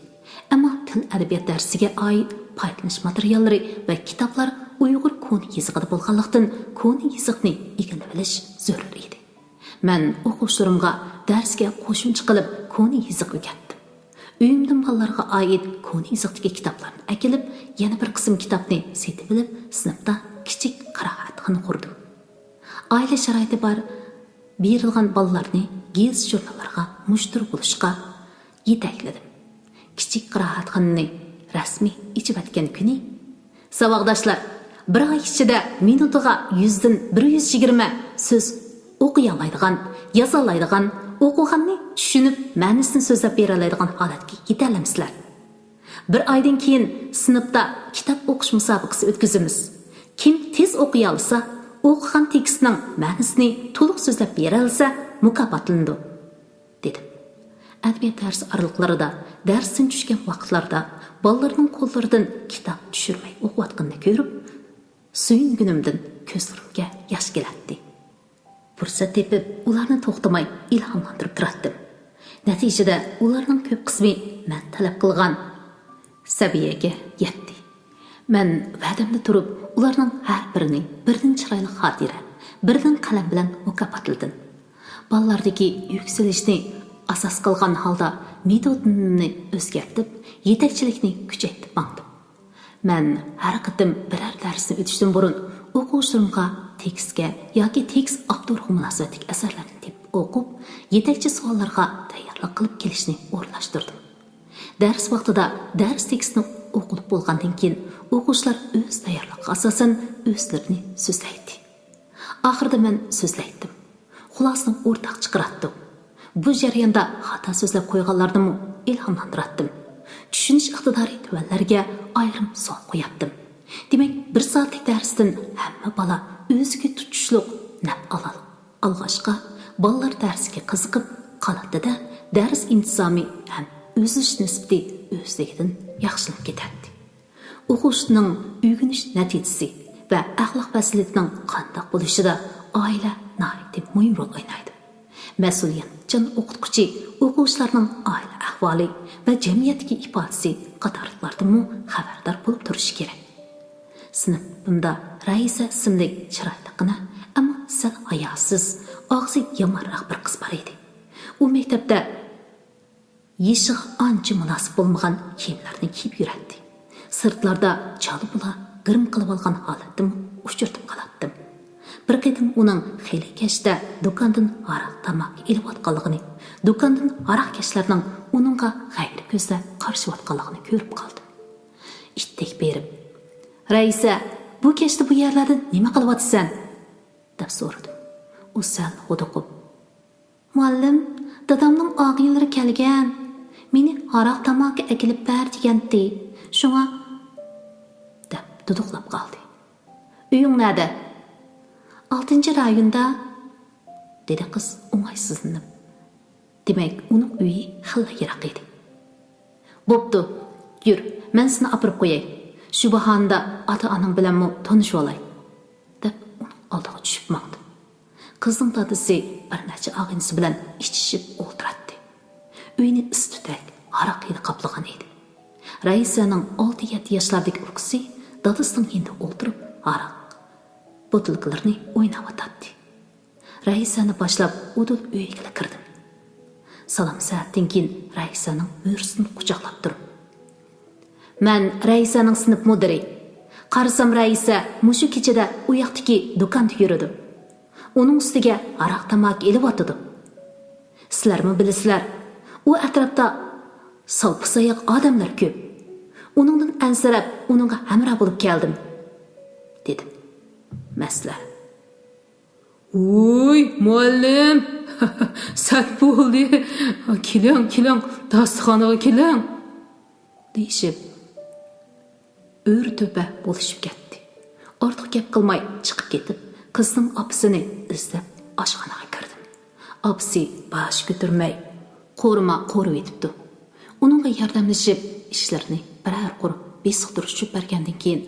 Ammo til adabiyot darsiga oid foydalanish materiallari va kitoblar Uyg'ur koni yozig'ida bo'lganlikdan koni yoziqni egallab olish zarur edi. Men o'quvchilarimga darsga qo'shimcha qilib koni yoziq o'rgatdim. Uyimdan bolalarga oid koni yoziqdagi kitoblarni akilib, yana bir qism kitobni setib olib, sinfda kichik qiroatxona qurdim. Oila sharoiti bor berilgan bolalarni gez jurnallarga mushtir bo'lishga yetakladim. Kichik qiroatxonani rasmiy ichib atgan kuni, "Saboqdoshlar, bir oy ichida minutiga 100 dan 120 so'z o'qiy oladigan, yoza oladigan, o'qiganni tushunib, ma'nosini so'zlab bera oladigan holatga yetalamsizlar. Bir oydan keyin sinfda kitob o'qish musobaqasi o'tkazamiz. Kim tez o'qiy olsa, o'qigan tekstning ma'nosini to'liq so'zlab bera olsa, mukofotlanadi", dedim. Adabiyot darsi oraliqlarida, darsdan tushgan vaqtlarda bolalarning qo'llaridan kitob tushirmay o'qiyotganini ko'rib, suyungunimdan ko'zlarimga yosh keladi. Fursat tepib, ularni to'xtamay ilhomlantirib turardim. Natijada ularning ko'p qismi men talab qilgan saviyaga yetdi. Men va'damda turib, ularning har birini birdan chiroyli xotira, birdan qalam bilan mukofotladim. Bolalardagi yuksalishni asos qilgan holda metodimni o'zgartib, yetakchilikni kuchaytirib maqdim. Men har qatim biror darsni o'tishdan burun o'quvchilarimga tekstga yoki tekst avtoriga munosabatli asarlarni deb o'qib, yetakchi savollarga tayyorlik qilib kelishni o'rnashtirdim. Dars vaqtida dars tekstini o'qilib bo'lgandan keyin o'quvchilar o'z tayyorligiga asosan o'zlarini so'zlaydi. Oxirida men so'zlaydim. Xulosani o'rtaq chiqaratdim. Bu jarayonda xato so'zlab qo'yganlarni ilhomlantiratdim. Tushunish iqtidori tuvanlarga ayrim savol qo'yatdim. Demak, 1 soatlik darsdan hamma bola o'ziga tutishliq naf alg'ashqa bolalar darsiga qiziqib qoladida dars intizomi ham o'zish nisbati o'zligidan yaxshilanib ketadi. O'quvchining o'rganish natijasi va axloq fasiliyatining qanday bo'lishida oila nihoyatda muhim rol o'ynaydi. Mas'uliyatchan o'qituvchi o'quvchilarning oila ahvoli va jamiyatdagi ifodasi qatorliqlardan xabardor bo'lib turishi kerak. Sinfimda Raisa ismli chiroyliqqina, ammo sal hayosiz, og'zi yomonroq bir qiz bor edi. U maktabda yeshig' ancha munosib bo'lmagan kiyimlarni kiyib yurardi. Sirtlarda chala bula girim qilib olgan holatda uchirtib qolatdim. Bir qatim uning xeli kechda do'kondan aroq tamoq ilayotganligini, do'kondan aroqkashlarning uningga g'ayri ko'zda qarshiyotganligini ko'rib qoldim. Itdek berib, "Raisa, bu kechda bu yerlarda nima qilyapsan?" deb so'radim. U sal xuduqib, "Muallim, dadamning og'inlari kelgan. Meni aroq tamoq akilib ber degandi. Shunga" deb duduqlab qoldi. "Uying nerede?" 6 rayonda, dedi qiz o'ng'aysizlanib. Demak, uning uyi xilla yiroq edi. "Bo'pti, yur, men seni olib qo'yay. Shu bahonada ota-onang bilan tanishib olay", deb uning oldiga tushib maqdi. Qizning dadasi bir necha og'inisi bilan ichishib o'tiradi. Uyni istutak, aroq hidi qoplagan edi. Raisaning 6-7 yoshlardagi ukisi dadasining yonida o'tirib aroq botilkalarni o'ynab o'tadi. Raisani boshlab udul uyiga kirdim. Salom saatdan keyin Raisaning bo'rsini quchoqlab turib, "Men Raisaning sinf mudiri. Qarasam Raisa mushu kechada u yoqdagi do'konda yuradi. Uning ustiga aroq tamoq elib o'tadi. Sizlarmi bilasizlar, u atrofda salpisayoq odamlar ko'p. Uningdan ansirab, uningga hamroh bo'lib keldim", dedim. Masla. "Oy, muallim, sat bo'ldi. Keling, dasturxonaga keling", deyishib, o'rto'pa bo'lishib ketdi. Ortiq gap qilmay chiqib ketib, qizning opisini izlab oshxonaga kirdim. Opisi bosh ko'tarmay, qo'rima qo'rib etibdi. Uningga yordamlashib, ishlarni birar qurib besiqtirishib bergandan keyin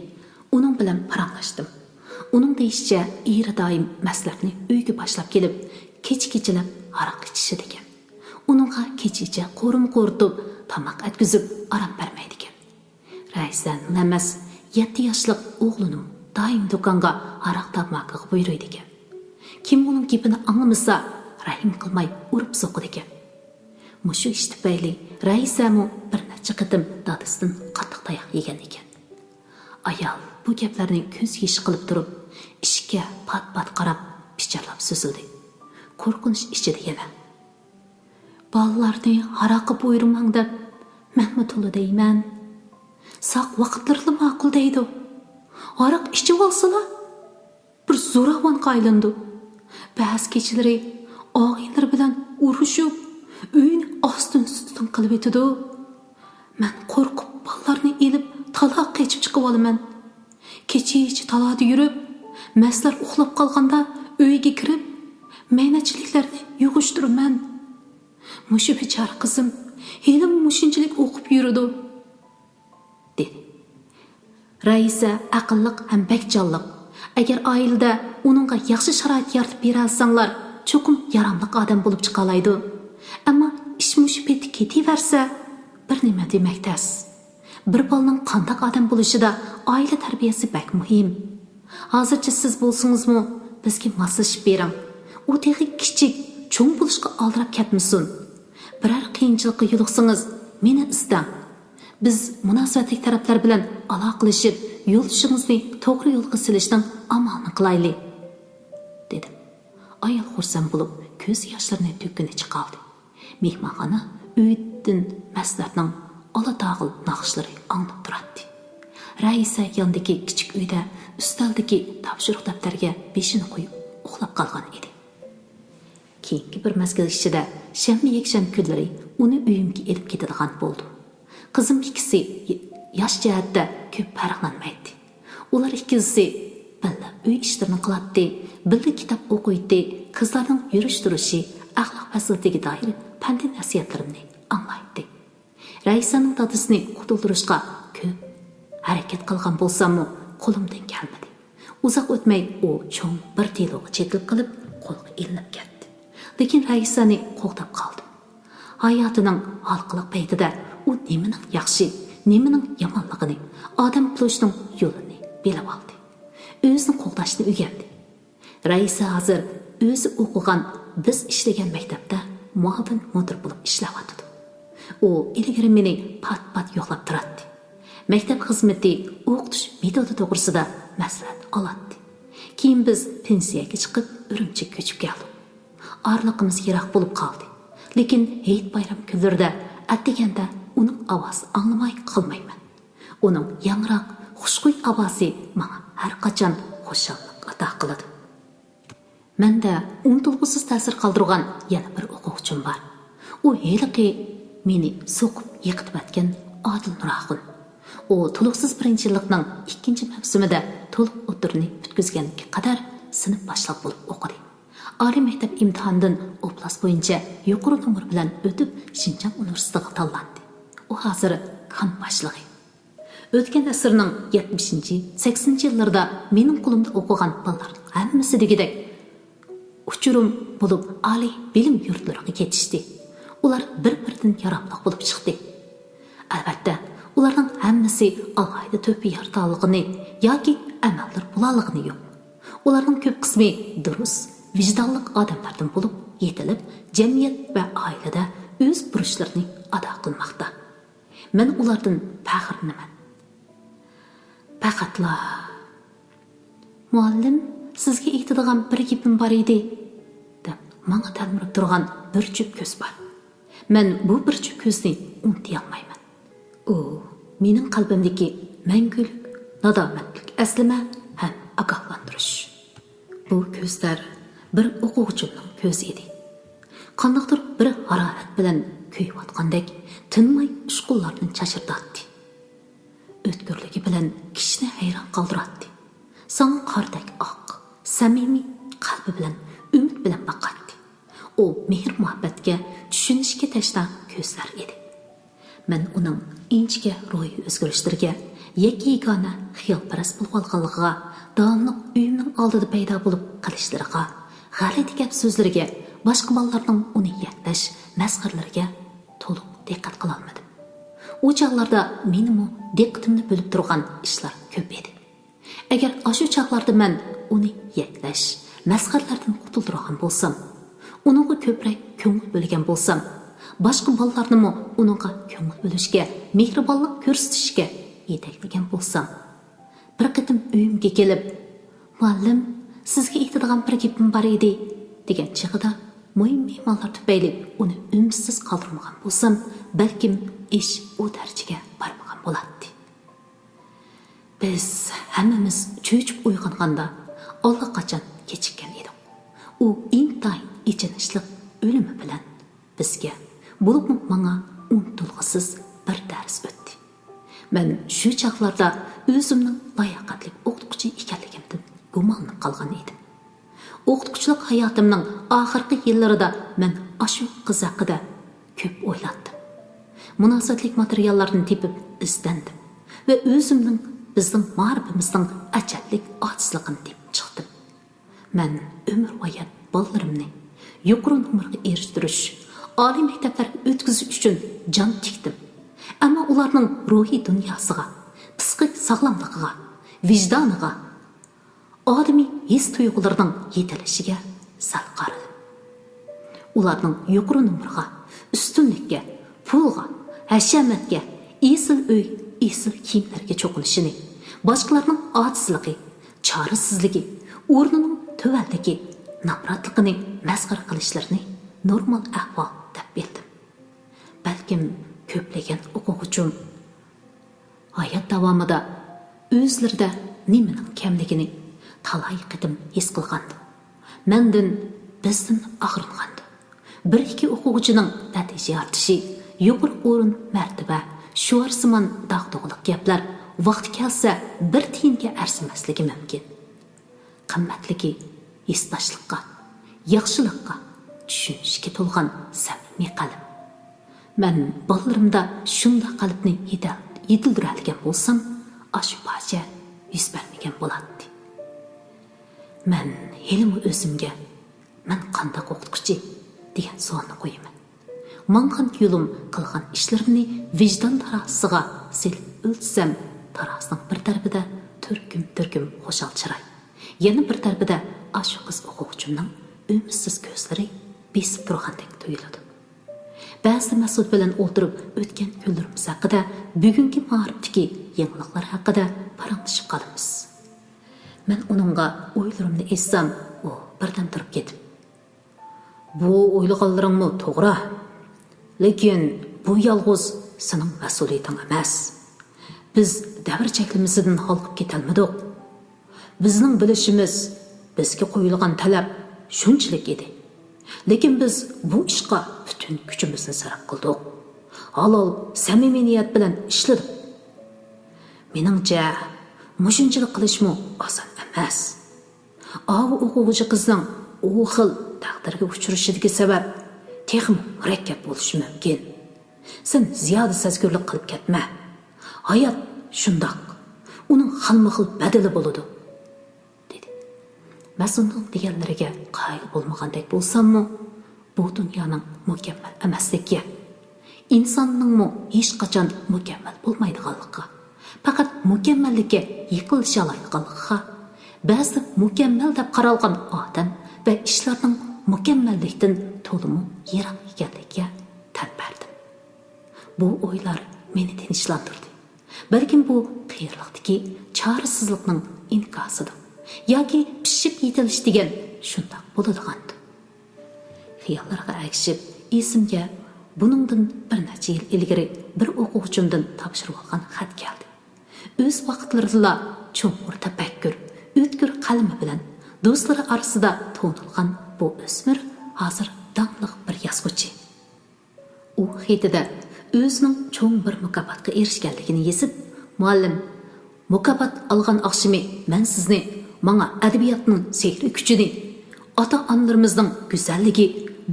uning bilan paranglashdim. Uning deyishicha, eri doim maslabni uyga boshlab kelib, kech-kechalab aroq ichishadi ekan. Uningga kechicha qo'rim qo'rtib, tamoq atkizib, aram bermaydi ekan. Raisan emas, 7 yoshlik o'g'linim doim do'konga aroq tamoqqa buyuruydi ekan. Kim uning gapini anglamasa, rahim qilmay urib so'qidi ekan. Mushu ish tufayli Raisamu bir necha qatim dadasidan qattiq tayoq yegan ekan. Ayol bu gaplarni ko'z yesh qilib turib, ishga pat-pat qarab, pichirlab so'zildi. Qo'rqinish ichida yana. "Bolalarni aroqqa buyurmang deb, Mahmutulla deyman. Saq vaqtlarla ma'qul deydi. Aroq ichib olsalar, bir zo'ravon qaylandi. Ba'z kechalari og'inlar bilan urushib, uyni ostin-ustin qilib etadi. Men qo'rqib bolalarni elib taloq qechib chiqib olaman. Kecha taloqda yurib, maslar uxlab qolganda uyga kirib, maynachiliklarni yug'ishtiraman. Mushu bichora qizim hali mushunchalik o'qib yuradi", dedi. Raisa aqlliq ham bakjonliq. Agar oilada uningga yaxshi sharoit yaratib bera olsanglar, cho'qim yaramliq odam bo'lib chiqa oladi. Ammo ish mushu peti ketaversa, bir nima demakdas. Bir bolaning qanday odam bo'lishida oila tarbiyasi bak muhim. Hozircha siz bo'lsingizmi, bizga moslashib bering. U texnik kichik, cho'ng bo'lishga oldirab ketmasin. Biror qiyinchilikqa yo'liqsangiz, meni istang. Biz munosabatli taraflar bilan aloqalashib, yo'lshingizni to'g'ri yo'lga silishdan amalni qilaylik, dedim. Ayol xursand bo'lib, ko'z yoshlarini to'kinicha qoldi. Mehmonxona uydan maslarning ola tog'il naqshlari anglab turadi. Raisa yonidagi kichik uyda ustaldagi topshiriq daftarga beshini qo'yib uxlab qolgan edi. Keyingi bir mazgil ichida shanba yakshanba kunlari uni uyimga elib ketadigan bo'ldi. Qizim ikkisi yosh jihatda ko'p farqlanmaydi. Ular ikkisi birga uy ishlarini qiladi, birga kitob o'qiydi, qizlarning yurish turishi, axloq fazilatga doir pandi nasihatlarini anglaydi. Raisaning dadasini qutultirishga ko'p harakat qilgan bo'lsam-mu, qo'limdan kelmadi. Uzoq o'tmay u cho'ng bir teloga chetilib qilib, qo'lga ilinib ketdi. Lekin Raisani qo'g'dab qoldi. Hayotining halqiliq paytida u nimaning yaxshi, nimaning yomonligini, odam qilishning yo'lini bilib oldi. O'zini qo'g'dashni o'rgandi. Raisa hozir o'zi o'qigan, biz ishlagan maktabda muavin mudir bo'lib ishlayotdi. U ilgari meni pat-pat yo'qlab turardi. Maktab xizmati o'qitish metodi to'g'risida maslahat oladi. Keyin biz pensiyaga chiqib, Urumchiga ko'chib keldik. Orliqimiz yiroq bo'lib qoldi. Lekin hayit bayram kunlarida atdiganda uning ovozi anglamay qolmayman. Uning yangroq, xushxuy ovozi menga har qachon xushallik ato qiladi. Menda unutilg'usiz ta'sir qoldirgan yana bir o'quvchim bor. U heliqi meni so'qib yiqitib atgan Odil Nurag'un. U to'liqsiz birinchi yillikning 2-mavsumida to'liq o'tirini bitkizganga qadar sinf boshliq bo'lib o'qidi. Oliy maktab imtihonidan oblast bo'yicha yuqori nomer bilan o'tib Shinjang universitetiga tanlandi. U hozir kon boshlig'i. O'tgan asrning 70-80-yillarda mening qo'limda o'qigan bolalarning hammasi degidek uchurum bo'lib oliy bilim yurtlariga ketishdi. Ular bir-biridan yaroqliq bo'lib chiqdi. Albatta, ularning hammasi alohida to'pi yartalligini yoki amallar bo'laligini yo'q. Ularning ko'p qismi durust, vijdonli odamlardan bo'lib yetilib, jamiyat va oilada o'z burchlarini ado qilmoqda. Men ulardan faxrlanaman. Faqatla muallim, sizga aytadigan bir gapim bor edi, deb menga talmirib turgan bir jup ko'z bor. Men bu bir jup ko'zni unutay olmayman. U mening qalbimdagi mangulik, nadomatlik aslima ham ogohlantirish. Bu ko'zlar bir o'quvchimning ko'zi edi. Qandaqdir bir harorat bilan kuyayotgandek tinmay ushqunlarni chashirdatdi. O'tkirligi bilan kishini hayron qoldiradi. Sana qordek oq, samimiy qalbi bilan, umid bilan boqadi. U mehr-muhabbatga, tushunishga tashna ko'zlar edi. Men uning inchga ro'yi o'zgarishlarga, yagona xiyolparast bo'lganligiga, davomli uyimning oldida paydo bo'lib qilishlariga, g'alati gap so'zlariga, boshqa bolalarning uni yaklash, masxaralariga to'liq diqqat qila olmadim. O chaqlarda menimi diqqatimni bo'lib turgan ishlar ko'p edi. Agar shu chaqlarda men uni yaklash, masxarlardan qutultirgan bo'lsam, uningga ko'proq ko'ngil bo'lgan bo'lsam, boshqa bolalarnimi uningga ko'ngil bo'lishga, mehribonlik ko'rsatishga yetaklagan bo'lsam, bir qatim uyimga kelib, "Muallim, sizga aytadigan bir gapim bor edi" degan chig'ida muhim mehmonlar tufayli uni umidsiz qoldirmagan bo'lsam, balkim ish u darajaga bormagan bo'ladi. Biz hammamiz cho'chib uyg'onganda allaqachon kechikkan edik. U intayin ichinishli o'limi bilan bizga, bo'lib menga unutilg'isiz bir dars o'tdi. Men shu chaqlarda o'zimning layoqatli o'qituvchi ekanligimdan gumonlanib qolgan edim. O'qituvchilik hayotimning oxirgi yillarida men ashu qiz haqida ko'p o'yladim. Munosabatlik materiallarni tepib izlandim va o'zimning bizning ma'rifimizning achallik ojizligini deb chiqdim. Men umr hayot bolalarimni yuqori nomerga erishtirish, oliy maktablarga o'tkazish uchun jon tikdim. Ammo ularning ruhiy dunyosiga, psixik sog'lomligiga, vijdoniga, odamiy his-tuyg'ularining yetilishiga sal qaradim. Ularning yuqori nomerga, ustunlikka, pulga, hashamatga, esil uy, esil kiyimlarga cho'qinishini, boshqalarning ojizligi, chorasizligi, o'rnining tuvalligi, nafratligini masxara qilishlarini normal ahvol deb bildim. Balkim ko'plagan o'quvchim hayot davomida o'zlarida nimaning kamligini talay qitim his qilgandi. Mendan bizdan og'ringandi. Bir ikki o'quvchining natija ortishi, yuqori o'rin martaba, shuarsimon dag'dug'liq gaplar vaqti kelsa bir tiyinga arzimasligi mumkin. Qimmatligi hissdoshlikqa, yaxshilikqa, tushunishga to'lgan samimiy qalb. Men bolalarimda shunday qalbni yetildiradigan bo'lsam, ashu parcha yuz bermagan bo'ladi. Men helim o'zimga men qanday o'qituvchi degan savolni qo'yaman. Mangan yo'lim qilgan ishlarimni vijdon tarasiga silib o'lsam, tarasning bir tarafida turkum xo'shal chiroy, yana bir tarafida ashu qiz o'quvchimning umidsiz ko'zlari besib turgandek tuyuladi. Ba'zi mas'ul bilan o'tirib o'tgan kunlarimiz haqida, bugungi ma'rifdagi yangiliklar haqida paranglashib qolamiz. Men uningga o'ylarimni aytsam, u birdan turib ketib, "Bu o'ylaganlaringmi to'g'ri, lekin bu yolg'iz sening mas'uliyating emas. Biz davr cheklimizdan xalqib ketolmadik. Bizning bilishimiz, bizga qo'yilgan talab shunchalik edi. Lekin biz bu ishga butun kuchimizni sarf qildik. Halol, samimiy niyat bilan ishladik. Meningcha, mushunchalik qilishmi oson emas. Avu o'quvchi qizning u xil taqdirga uchrashidagi sabab texnik murakkab bo'lishi mumkin. Sen ziyoda sezgurlik qilib ketma. Hayot shundoq. Uning xilma-xil badali bo'ladi." dedi. Mas'ulning deganlariga qoyil bo'lmagandek bo'lsam-mu, bu dunyoning mukammal emasligiga, insonning hech qachon mukammal bo'lmaydiganligiga, faqat mukammallikka yiqilisha oladiganligiga, ba'zi mukammal deb qaralgan odam va ishlarning mukammallikdan to'liq yiroq ekanligiga tan berdim. Bu o'ylar meni tinchlantirdi. Balkim bu qiyinlikdagi chorasizlikning inkosidir yoki pishib yetilish degan shundoq bo'ladigandir. Xiyollarga agishib, esimga buningdan bir necha yil ilgari bir o'quvchimdan topshirib olgan xat keldi. O'z vaqtlarida cho'nqur tafakkur, o'tkir qalami bilan do'stlari orasida to'nilgan bu o'smir hozir dangliq bir yozuvchi. U xatida o'zining cho'ng bir mukofotga erishganligini yozib, "Muallim, mukofot olgan oqshimi men sizni menga adabiyotning sehri kuchini, ota-onalarimizning go'zalligi,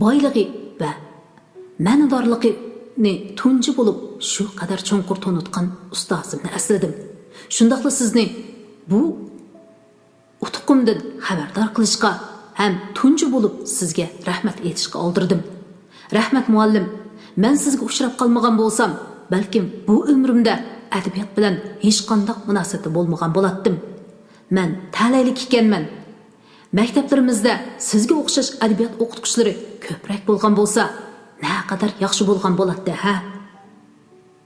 boyligi va ma'nodorligini tunji bo'lib shu qadar cho'nqur to'nutgan ustozimni esladim. Shundaqla sizni bu utuqimdan xabardor qilishga ham tunji bo'lib sizga rahmat aytishga oldirdim. Rahmat muallim, men sizga uchrab qolmagan bo'lsam, balkim bu umrimda adabiyot bilan hech qanday munosabati bo'lmagan bo'lardim. Men ta'laylik ekanman. Maktablarimizda sizga o'xshash adabiyot o'qituvchilari ko'proq bo'lgan bo'lsa, naqadar yaxshi bo'lgan bo'lardi, ha?"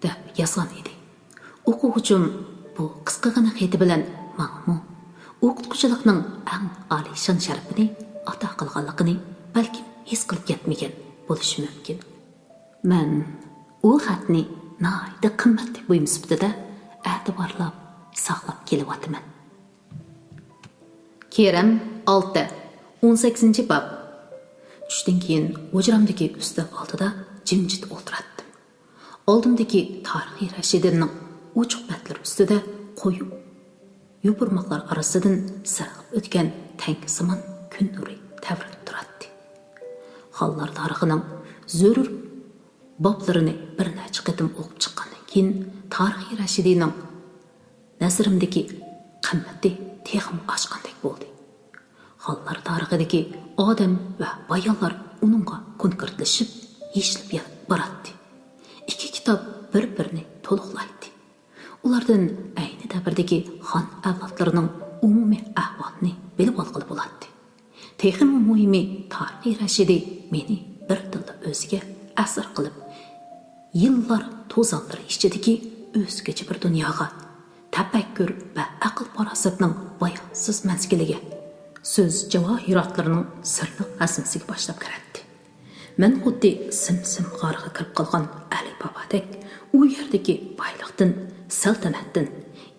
deb yozgan edi. O'quvchim bu qisqagina xati bilan menga o'qituvchilikning eng olishon sharafini ato qilganligini balkim his qilib ketmagan bo'lishi mumkin. Men u xatni nihoyatda qimmat deb o'yim sifatida e'tiborlab saqlab kelyapman. Kerem 6 18-bob. Tushdan keyin hujramdagi ustol oldida jimjit o'tirdim. Oldimdagi tarixiy Rashidinning uchuq batlari ustida qo'yib yupurmoqlar orasidan sirg'ib o'tgan tankisimon kun nuri tavrilib turardi. Xallar tarixining zarur boblarini bir necha qatim o'qib chiqqandan keyin tarixiy Rashidining nazarimdagi qimmati texim oshgandek bo'ldi. Xallar tarixidagi odam va bayonlar uningga konkretlashib, yechilib boradi. Ikki kitob bir-birini to'liqlaydi. Ulardan ayni davrdagi xon avlodlarining umumiy ahvolini bilib olg'ili bo'ladi. Texim muhimi tarixiy Rashidi meni bir tilda o'ziga asir qilib, yillar to'zonlari ichidagi o'zgacha bir dunyoga, tafakkur va aql farosatning bayonsiz manziliga, so'z javohiratlarining sirli azmasiga boshlab kiradi. Men xuddi sim g'origa kirib qolgan Ali Babadek u yerdagi boyliqdan, saltanatdan,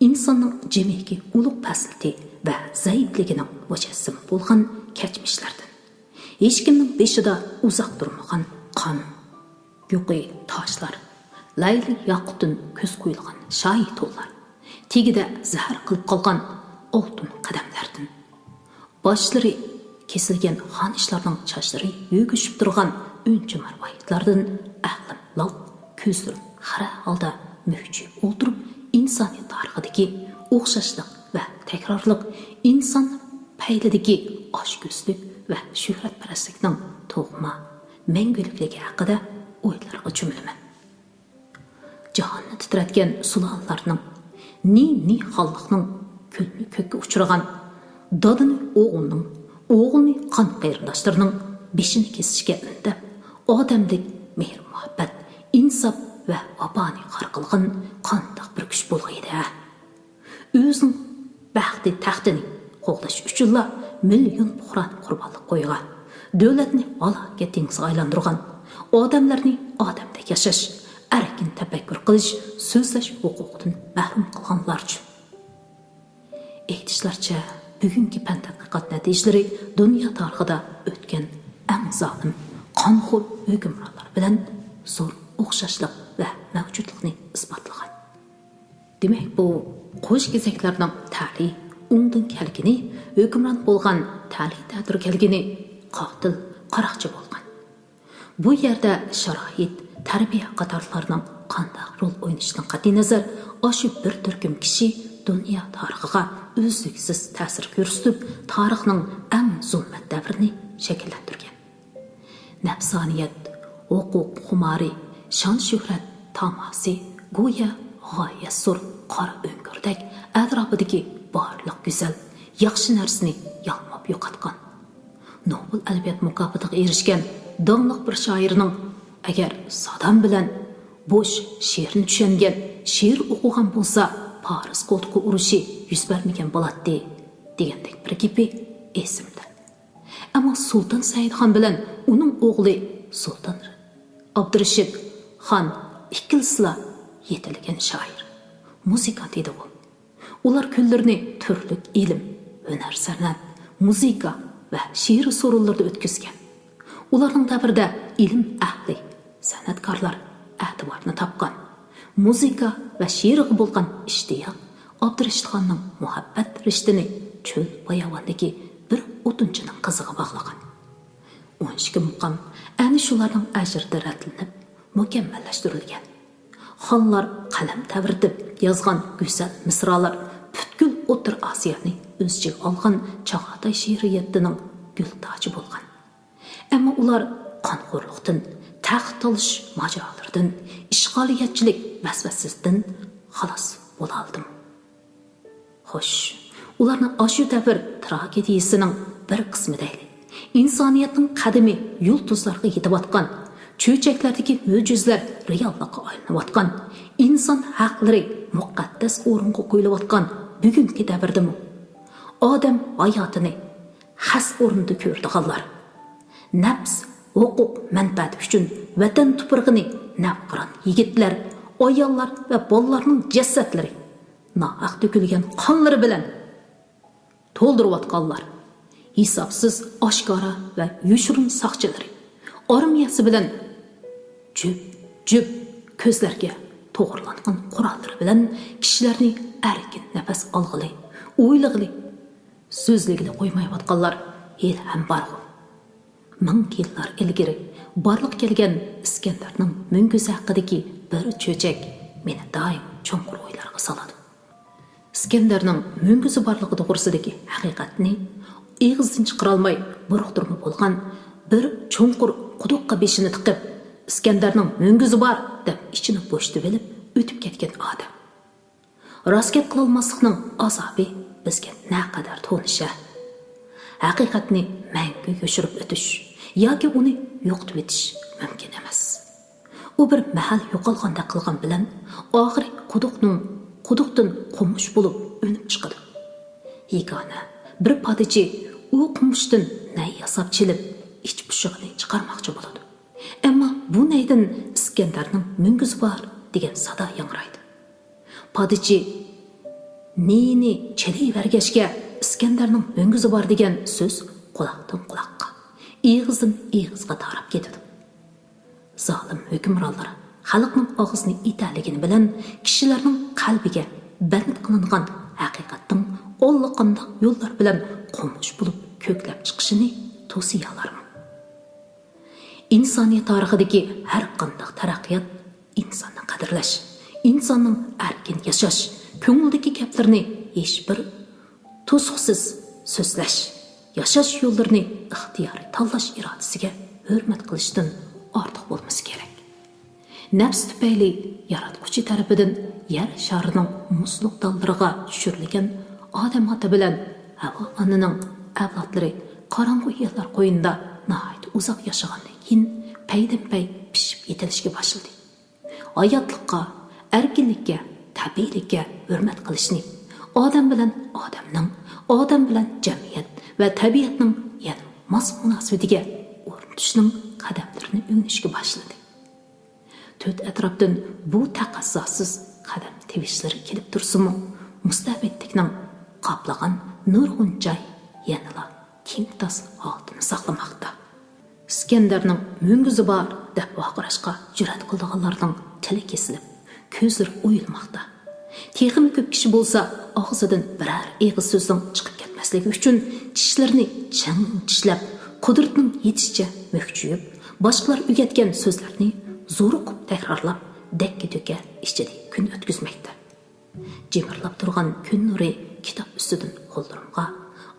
insonning jamiki ulug' faslati va zaifligining mujassimi bo'lgan kechmishlardan. Hech kimning beshida uzoq turmagan qon, yuqi toshlar, layli yaqutun ko'z qo'yilgan shoyi to'llar, tegida zahar qilib qolgan oltin qadamlardan. Boshlari kesilgan xonishlarning sochlari yugishib turgan o'nchimar vayitlardan aqlim lol, ko'zlarim xira holda mövjud o'tirib, insoniyat tarixidagi o'xshashlik va takrorlik, inson paylidagi oshko'zlik va shuhratparastlikning tug'ma mangulikligi haqida o'ylarga cho'milaman. Jahonni titratgan sulollarning, ni xalqning ko'lni ko'kka uchragan, dadini o'g'ilning, o'g'ilni qon qarindoshlarining beshini kesishga undab, odamdek mehr muhabbat, insof va vafoni qor qilgan qandoq bir kuch bo'lg'aydi. O'zining baxti taxtini qo'g'dash uchunla million buhron qurbonlik qo'ygan, davlatni halokatga aylantirgan, odamlarni odamdek yashash, erkin tafakkur qilish, so'zlash huquqidan mahrum qilganlar uchun. Aytishlarcha, bugungi fan tadqiqot natijalari dunyo tarixida o'tgan eng zolim, qonxo'r hukmronlar bilan zo'r o'xshashlik va mavjudlikni isbotlagan. Demak, bu qo'shkezaklarning ta'li undan kelgini, hukmron bo'lgan ta'li ta'tir kelgini, qotil, qaroqchi bo'lgan. Bu yerda sharoit, tarbiya qatorlarining qanday rol o'ynashidan qat'iy nazar, oshu bir turkum kishi dunyo tarixiga uzluksiz ta'sir ko'rsatib, tarixning eng zulmat davrini shakllantirgan. Nafsoniyat, huquq xumori, shon shuhrat tamasi, go'yo g'oyasur qora o'ngirdak atrofidagi barliq go'zal, yaxshi narsani yalmab yo'qotgan. Nobel adabiyot mukofotiga erishgan donliq bir shoirning agar Saddam bilan bo'sh she'rni tushungan, she'r o'qigan bo'lsa, Paris qo'ltiqi urushi yuz bermagan bo'ladi degandek bir gapi esimda. Ammo Sulton Saidxon bilan uning o'g'li Sulton Abdurashid xon ikkilisila yetilgan shoir, muzikant edi u. Ular kunlarini turli ilm, hunar, san'at, muzika va she'r so'rovlarda o'tkazgan. Ularning davrida ilm ahli, san'atkorlar e'tiborni topgan. Muzika va she'rga bo'lgan ishtiyoq Abdurashidxonning muhabbat rishtini cho'l bayovondagi bir o'tinchining qiziga bog'lagan. 12 muqam ana shularning ajrida ratlanib, mukammallashtirilgan. Xonlar qalam tavritib yozgan go'zal misralar butkul O'rta Osiyoni o'z ichiga olgan Chag'atay she'riyatining gultoji bo'lgan. Ammo ular qonxo'rlikdan, taxt olish majolaridan, ishg'oliyatchilik vasvasasidan xalos bo'la oldim. Xo'sh, ularning ashu davr tragediyasining bir qismi deyli. İnsoniyatning qadimi yulduzlarga yetayotgan, cho'chaklardagi mo'jizlar reallikqa aylanayotgan, inson haqlari muqaddas o'ringa qo'yilayotgan bugungi davrdami? Odam hayotini xas o'rinda ko'rdiganlar, nafs, huquq, manfaat uchun vatan tuprog'ini navqiron yigitlar, ayollar va bolalarning jasadlari nohaq to'kilgan qonlari bilan to'ldirayotganlar, hisobsiz oshkora va yushirin soqchilari armiyasi bilan jup ko'zlarga to'g'rilangan qurollari bilan kishilarni erkin nafas olg'ili, o'ylig'ili, so'zligini qo'ymayotganlar hel ham bor. Ming yillar ilgari barliq kelgan Iskandarning munguzi haqidagi bir cho'chak meni doim cho'nqur o'ylarga soladi. Iskandarning munguzi barligi to'g'risidagi haqiqatni eg'izdan chiqara olmay buruqtirma bo'lgan bir cho'nqur quduqqa beshini tiqib, Iskandarning munguzi bor deb ichini bo'shtib olib o'tib ketgan odam. Rostga qilolmaslikning azobi bizga naqadar to'nisha. Haqiqatni mangu yo'shirib o'tish yoki uni yo'qotib etish mumkin emas. U bir mahal yo'qolganda qilgan bilan oxiri quduqdan qumush bo'lib o'nib chiqadi. Yigona bir padichi u qumushdan nay yasab chilib, ich pushig'ini chiqarmoqchi bo'ladi. Ammo bu naydan Iskandarning munguzi bor degan sado yangraydi. Padichi neyni çeliği vergeçke İskender'nin öngüzü var degen söz kulaktan kulakka, iğizden iğizga tarap ketidi. Zalim hükümranları halkның ağzını iterligini bilen kişilerinin kalbiga band qilingan haqiqatning ollaqanda yollar bilen qo'mush bulup köklep chiqishini tavsiyalarım. İnsoniyat tarixidagi har qanday taraqqiyot insonni qadrlash, insonning erkin yashash, ko'ngildagi gaplarni hech bir to'siqsiz so'zlash, yashash yo'llarini ixtiyoriy tanlash irodasiga hurmat qilishdan ortiq bo'lmasi kerak. Nafs tufayli yaratquchi tarafidan yer sharining musluq dallariga tushirilgan odam oti bilan Havo onaning avlodlari qorong'u yerlar qo'yinida nihoyat uzoq yashagandan keyin paydan-pay pishib yetilishga boshladi. Hayotlikqa, erkinlikka, tabiiylikka hurmat qilishni, odam bilan odamning, odam bilan jamiyat va tabiatning yana mos munosabatiga o'rnatishning qadamlarini o'rnashga boshladi. To'rt atrofdan bu taqazzosiz qadam tevishlar kelib tursa-mu, mustabidlikning qoplagan nurg'un joy yanala kimtas holatini saqlamoqda. İskenderning mung'izi bor deb vaqirashga jur'at qilganlarning tili kesilib, ko'zlari o'yilmoqda. Texmi ko'p kishi bo'lsa, og'zidan biror eg'iz so'zning chiqib ketmasligi uchun tishlarini chang tishlab, qudratning yetishicha mo'kchuyib, boshqalar o'rgatgan so'zlarni zo'riqib takrorlab, dakka-do'kka ichida kun o'tkazmoqda. Jimirlab turgan kun nuri kitob ustidan qo'llarimga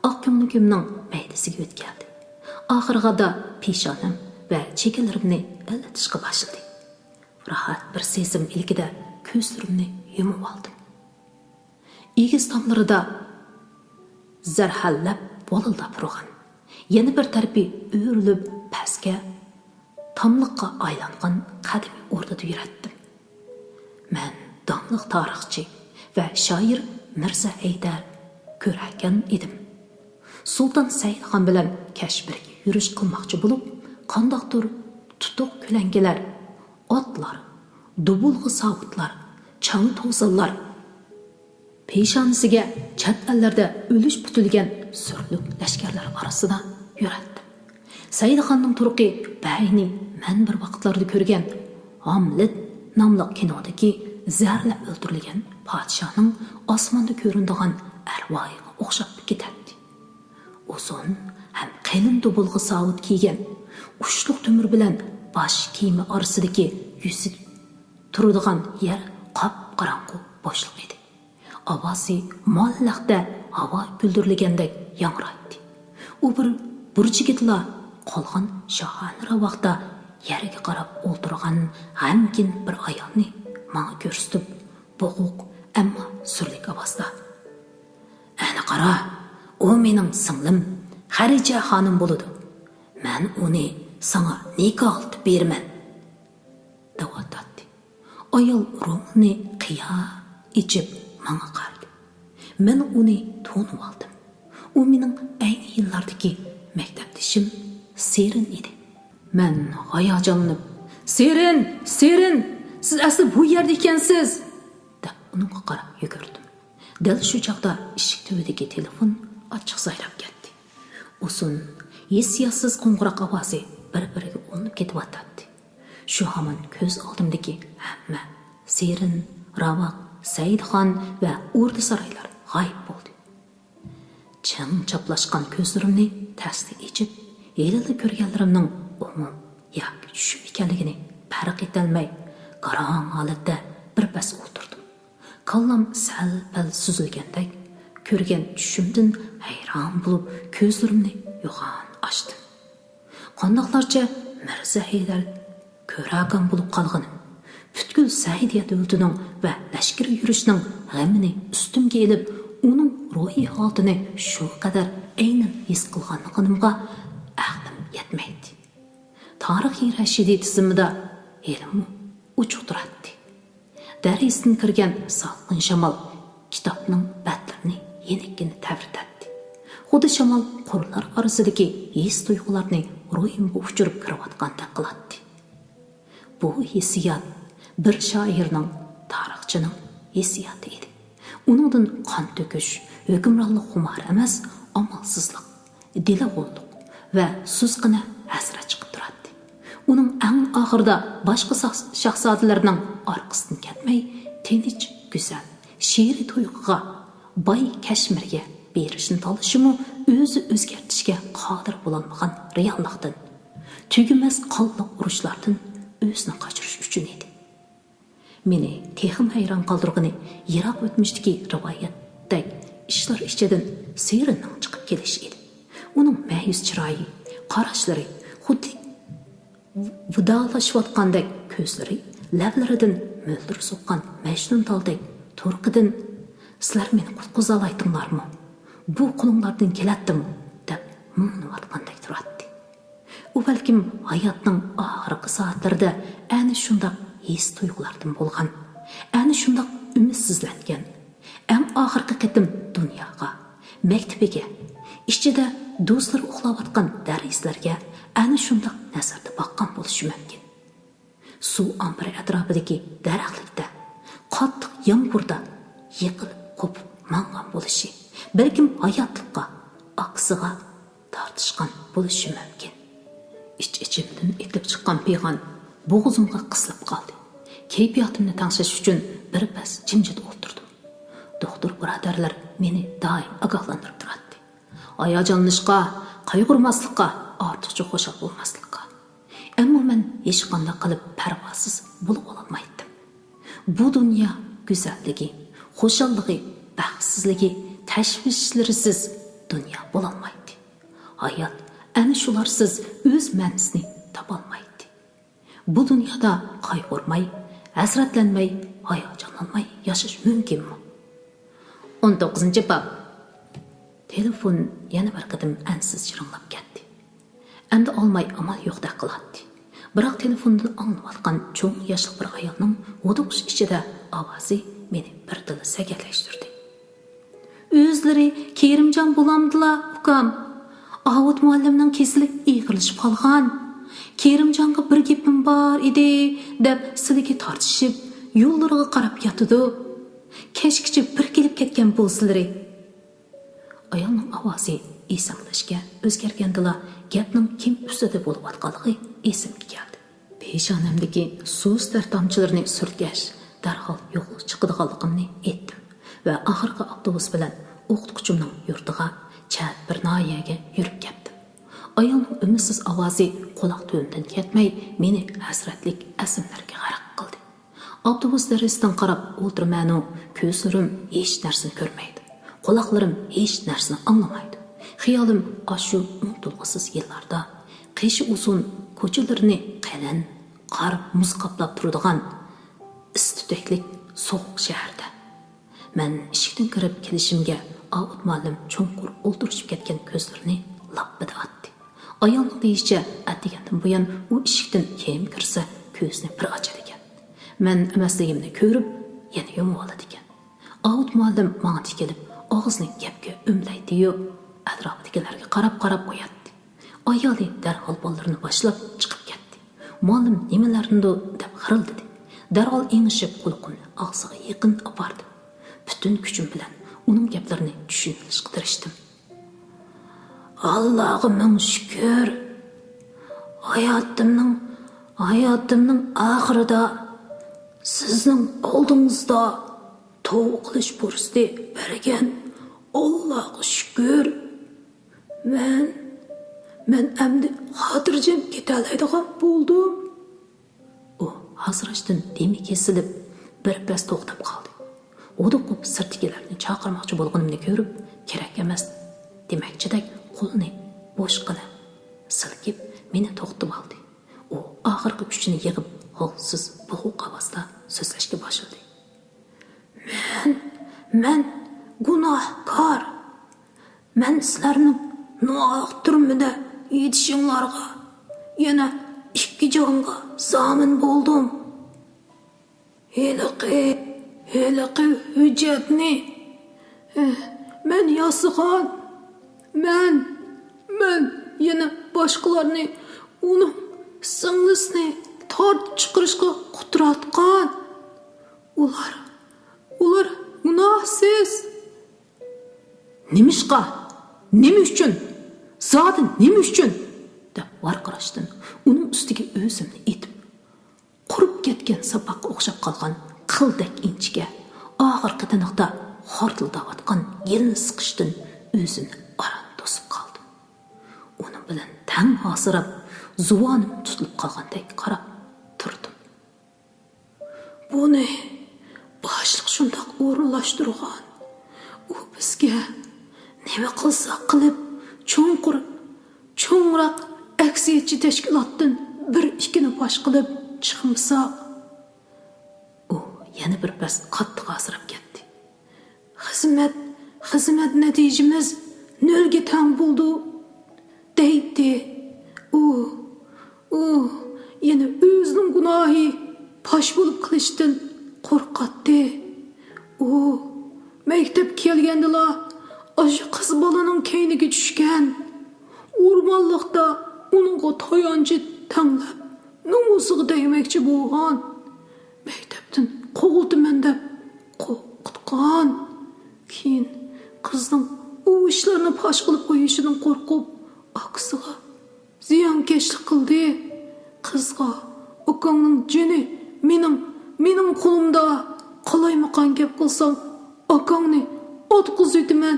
oq ko'nglimning maydasiga o'tgandi. Oxirida peshonam va chekinlarimni illatishga boshladi. Rahat bir sezim ilkida ko'zlarimni yumib oldim. Egiz tomlarida zarhallab bo'lildab turgan, yana bir tarafi o'rilib pastga tomliqqa aylangan qadimiy o'rtada yuratdim. Men damliq tarixchi va shoir Mirza Haydar ko'rgan edim. Sultan Saidxon bilan Kashmirga yurish qilmoqchi bo'lib, qandoqdir tutuq ko'langalar, otlar, dubulg'i savutlar, chang to'zanlar peshonasiga chat ellarda o'lish putilgan surlik lashkarlar orasida yuratdi. Saidxonning turqi bayni men bir vaqtlarda ko'rgan Hamlet nomli kinodagi zarlab o'ldirilgan podshoning osmonda ko'rinadigan arvohiga o'xshab ketadi. Uzun ham qalin dubulg'i savut kiygan, ushliq temir bilan bosh kiyimi orasidagi yuzi turadigan yer qop-qorong'u bo'shliq edi. Ovozi mollaqda havo guldirligandek yangraydi. U bir burchigitla qolgan shohona ravaqda yerga qarab o'ltirgan g'amgin bir ayolni menga ko'rsatib, bo'g'uq ammo surlik ovozda: "Ana qara, u mening singlim Xarija xonim bo'ladi. Men uni sana nikoh qilib berman." Davatdi. Ayol ruhni qiya ichib menga qaradi. Men uni to'nib oldim. U mening ayni yillardagi maktabdishim Serin edi. Men hayajonlanib, "Serin, siz asli bu yerda ekansiz" deb unga qarab yugurdim. Dal shu chaqda eshik tubidagi telefon ochiq sayrab ketdi. Uzun, hisiyatsiz qo'ng'iroq ovozi bir-biriga ulanib ketyapti. Shu hamon ko'z oldimdagi hamma Serin, Ravaq, Saidxon va o'rda saroylar g'oyib bo'ldi. Chang chaplashgan ko'zlarimni tasdi ichib, elida ko'rganlarimning umum yoki tushib ekanligini farq etolmay, qarong holatda birpas o'tirdim. Qallam sal-pal suzilgandek, ko'rgan tushimdan hayron bo'lib, ko'zlarimni yo'g'on ochdim. Qandoqlarcha Mirza Haydar ko'ragan bo'lib qolganim, butkul Saidiyat o'ldining va lashkar yurishning g'amini ustimga elib, uning ruhiy holatini shu qadar aynan his qilganligimga aqlim yetmaydi. Tarixiy Rashidi tizimida ilm uchuq turadi. Darisdan kirgan salqin shamol kitobning batlarini yenikkina tavritadi. Xuddi shamol qurlar orasidagi his tuyg'ularni ruhimga uchirib kirayotgandek qiladi. Bu hissiyot bir shoirning, tarixchining hissiyoti edi. Uningdan qon to'kish, hukmronlik xumar emas, amalsizlik, dilag'onlik va suzqina hasrat chiqib turadi. Uning eng oxirida boshqa shahzodalarning orqasidan ketmay, tinch, go'zal, she'riy tuyg'uga, boy Kashmirga berishni tanlashimi o'zi o'zgartishga qodir bo'lolmagan reallikdan, tugamas qonliq urushlardan o'zini qochirish uchun edi. Meni texim hayron qoldirgani yiroq o'tmishdagi rivoyatdek ishlar ichidan Seyrinning chiqib kelishi edi. Uning ma'yus chiroyi, qarashlari, xuddi vidolashayotgandek ko'zlari, lablaridan mo'ldir so'qqan majnun taldek turqidan "Sizlar meni qutqiza olaytinglarmi? Bu qo'linglardan keladimi?" deb mu'nayotgandek turadi. U balkim hayotning oxirgi soatlarida ana shunday his tuyg'ulardan bo'lgan, ana shunday umidsizlangan, eng oxirgi qatim dunyoga, maktabiga, ichida do'stlar uxlayotgan darislarga ana shunday nazarda boqqan bo'lishi mumkin. Suv ombiri atrofidagi daraxtlikda, qattiq yomg'irda yiqilib qopib mangan bo'lishi, balkim hayotlikqa, oqsiga tortishgan bo'lishi mumkin. İç-içimden etlib chiqqan piyg'on bo'g'zimga qisilib qoldi. Kayfiyatimni tangshish uchun bir pas jimjit o'tirdim. Doktor birodarlar meni doim ogohlantirib turadi. Hayajonlanishga, qayg'urmaslikqa, ortiqcha xo'shal bo'lmaslikqa. Ammo men hech qanday qilib parvosiz bo'lib olmaydim. Bu dunyo go'zalligi, xo'shalligi, baxtsizligi, tashvishlarisiz dunyo bo'lolmaydi. Hayot ana shularsiz o'z ma'nosini topolmaydi. Bu dunyoda qayg'urmay, hasratlanmay, hayajonlanmay yashash mumkinmi? 19-bob. Telefon yana bir qadim ansiz jiringlab ketdi. Endi olmay amal yo'qdek qiladi. Biroq telefondan anglayotgan cho'ng yoshli bir ayolning o'duqish ichida ovozi meni bir dil sagarlashtirdi. O'zlari Kerimjon bo'lamdilar, ukam. Avut muallimning kesilib ig'irlashib qolgan. Kerimjonga bir gapim bor edi deb sizga tortishib, yo'llariga qarab yotdi. Kechgacha bir kelib ketgan bo'lsizlar. Ayolning ovozi esimlashga o'zgargandila, gapning kim ustida bo'lib atqanligi esimga keldi. Peshonamdagi suv tomchilarini surtgach, darhol yo'qlik chiqadiganligimni aytdim va oxirgi avtobus bilan o'qituvchimning yurtiga chat bir noyaga yurib ketdim. Ayolning umidsiz ovozi quloq to'nimdan ketmay, meni hasratlik asimlarga g'arq qildi. Avtobus darasidan qarab o'tirmanu, ko'zlarim hech narsani ko'rmaydi. Quloqlarim hech narsani anglamaydi. Xiyolim ashu unutilg'isiz yillarda qishi uzun ko'chalarni qalin, qor muz qoplab turadigan istutaklik so'q shaharda. Men eshikdan kirib kelishimga Avut muallim cho'nqur o'ltirishib ketgan ko'zlarini lappida atdi. Ayolning deyishicha, atdigandan buyon u eshikdan kim kirsa ko'zni bir ochadi ekan. Men emasligimni ko'rib, yana yumib oladi ekan. Avut muallim menga tikilib, og'zini gapga o'mlaydi-yu, atrofidagilarga qarab qo'yadi. Ayoli darhol bolalarini boshlab chiqib ketdi. Muallim nimalarnidir deb xirildadi. Darhol engishib quloqimni og'ziga yaqin opardi. Butun kuchim bilan uning gaplarini tushunishga tirishdim. Allohga shukr. Hayotimning oxirida sizning oldingizda tavba qilish fursati bergan Allohga shukr. Men endi xotirjam ketalaydigan bo'ldim. U hazrashdan demi kesilib bir pas to'xtab qoldi. O'diqib sirtkilarni chaqirmoqchi bo'lganimni ko'rib, kerak emas demakchidek qo'lini bo'shqina silkib meni to'xtatib oldi. U oxirgi kuchini yig'ib, holsiz bo'g'iq ovozda so'zlashga boshladi. Men gunohkor. Men sizlarning nohaq turmida yetishinglarga yana 2 jonga zomin bo'ldim. Heliqi hujjatni men yozgan. Men yana boshqalarni uning singlisini tortib chiqarishga qudratgan. Ular gunoh siz nimishqa, nima uchun, zodi nima uchun deb varqirashdan uning ustiga o'zimni etib, qurib ketgan sapaqqa o'xshab qolgan qildak inchiga og'ir tiniqda hortildayotgan yelni siqishdan o'zimni aram to'sib qoldim. Uning bilan tang hosirab, zuvonim tutilib qolgandek qarab turdim. Buni boshliq shundoq o'rinlashtirgan. U bizga nima qilsak qilib cho'ngroq aksiyatchi tashkilotdan bir ikkini bosh qilib chiqmasak, u yana bir pas qattiq asrab ketdi. Xizmat natijamiz nolga tang bo'ldi deydi. U yana o'zining gunohi pash bo'lib qilishdan qo'rqatdi. U maktab kelgandila o'sha qiz bolaning keyniga tushgan. O'rmonliqda uningga tayanchi tanglab nomusiga tegmoqchi bo'lgan. Maktabdan qo'g'ildiman deb qo'rqitgan. Keyin qizning u ishlarni pash qilib qo'yishidan qo'rqib, aksiga ziyonkashlik qildi. Qizga ukangning jini mening qo'limda qalaymaqan gap qilsam, akangni otqizitaman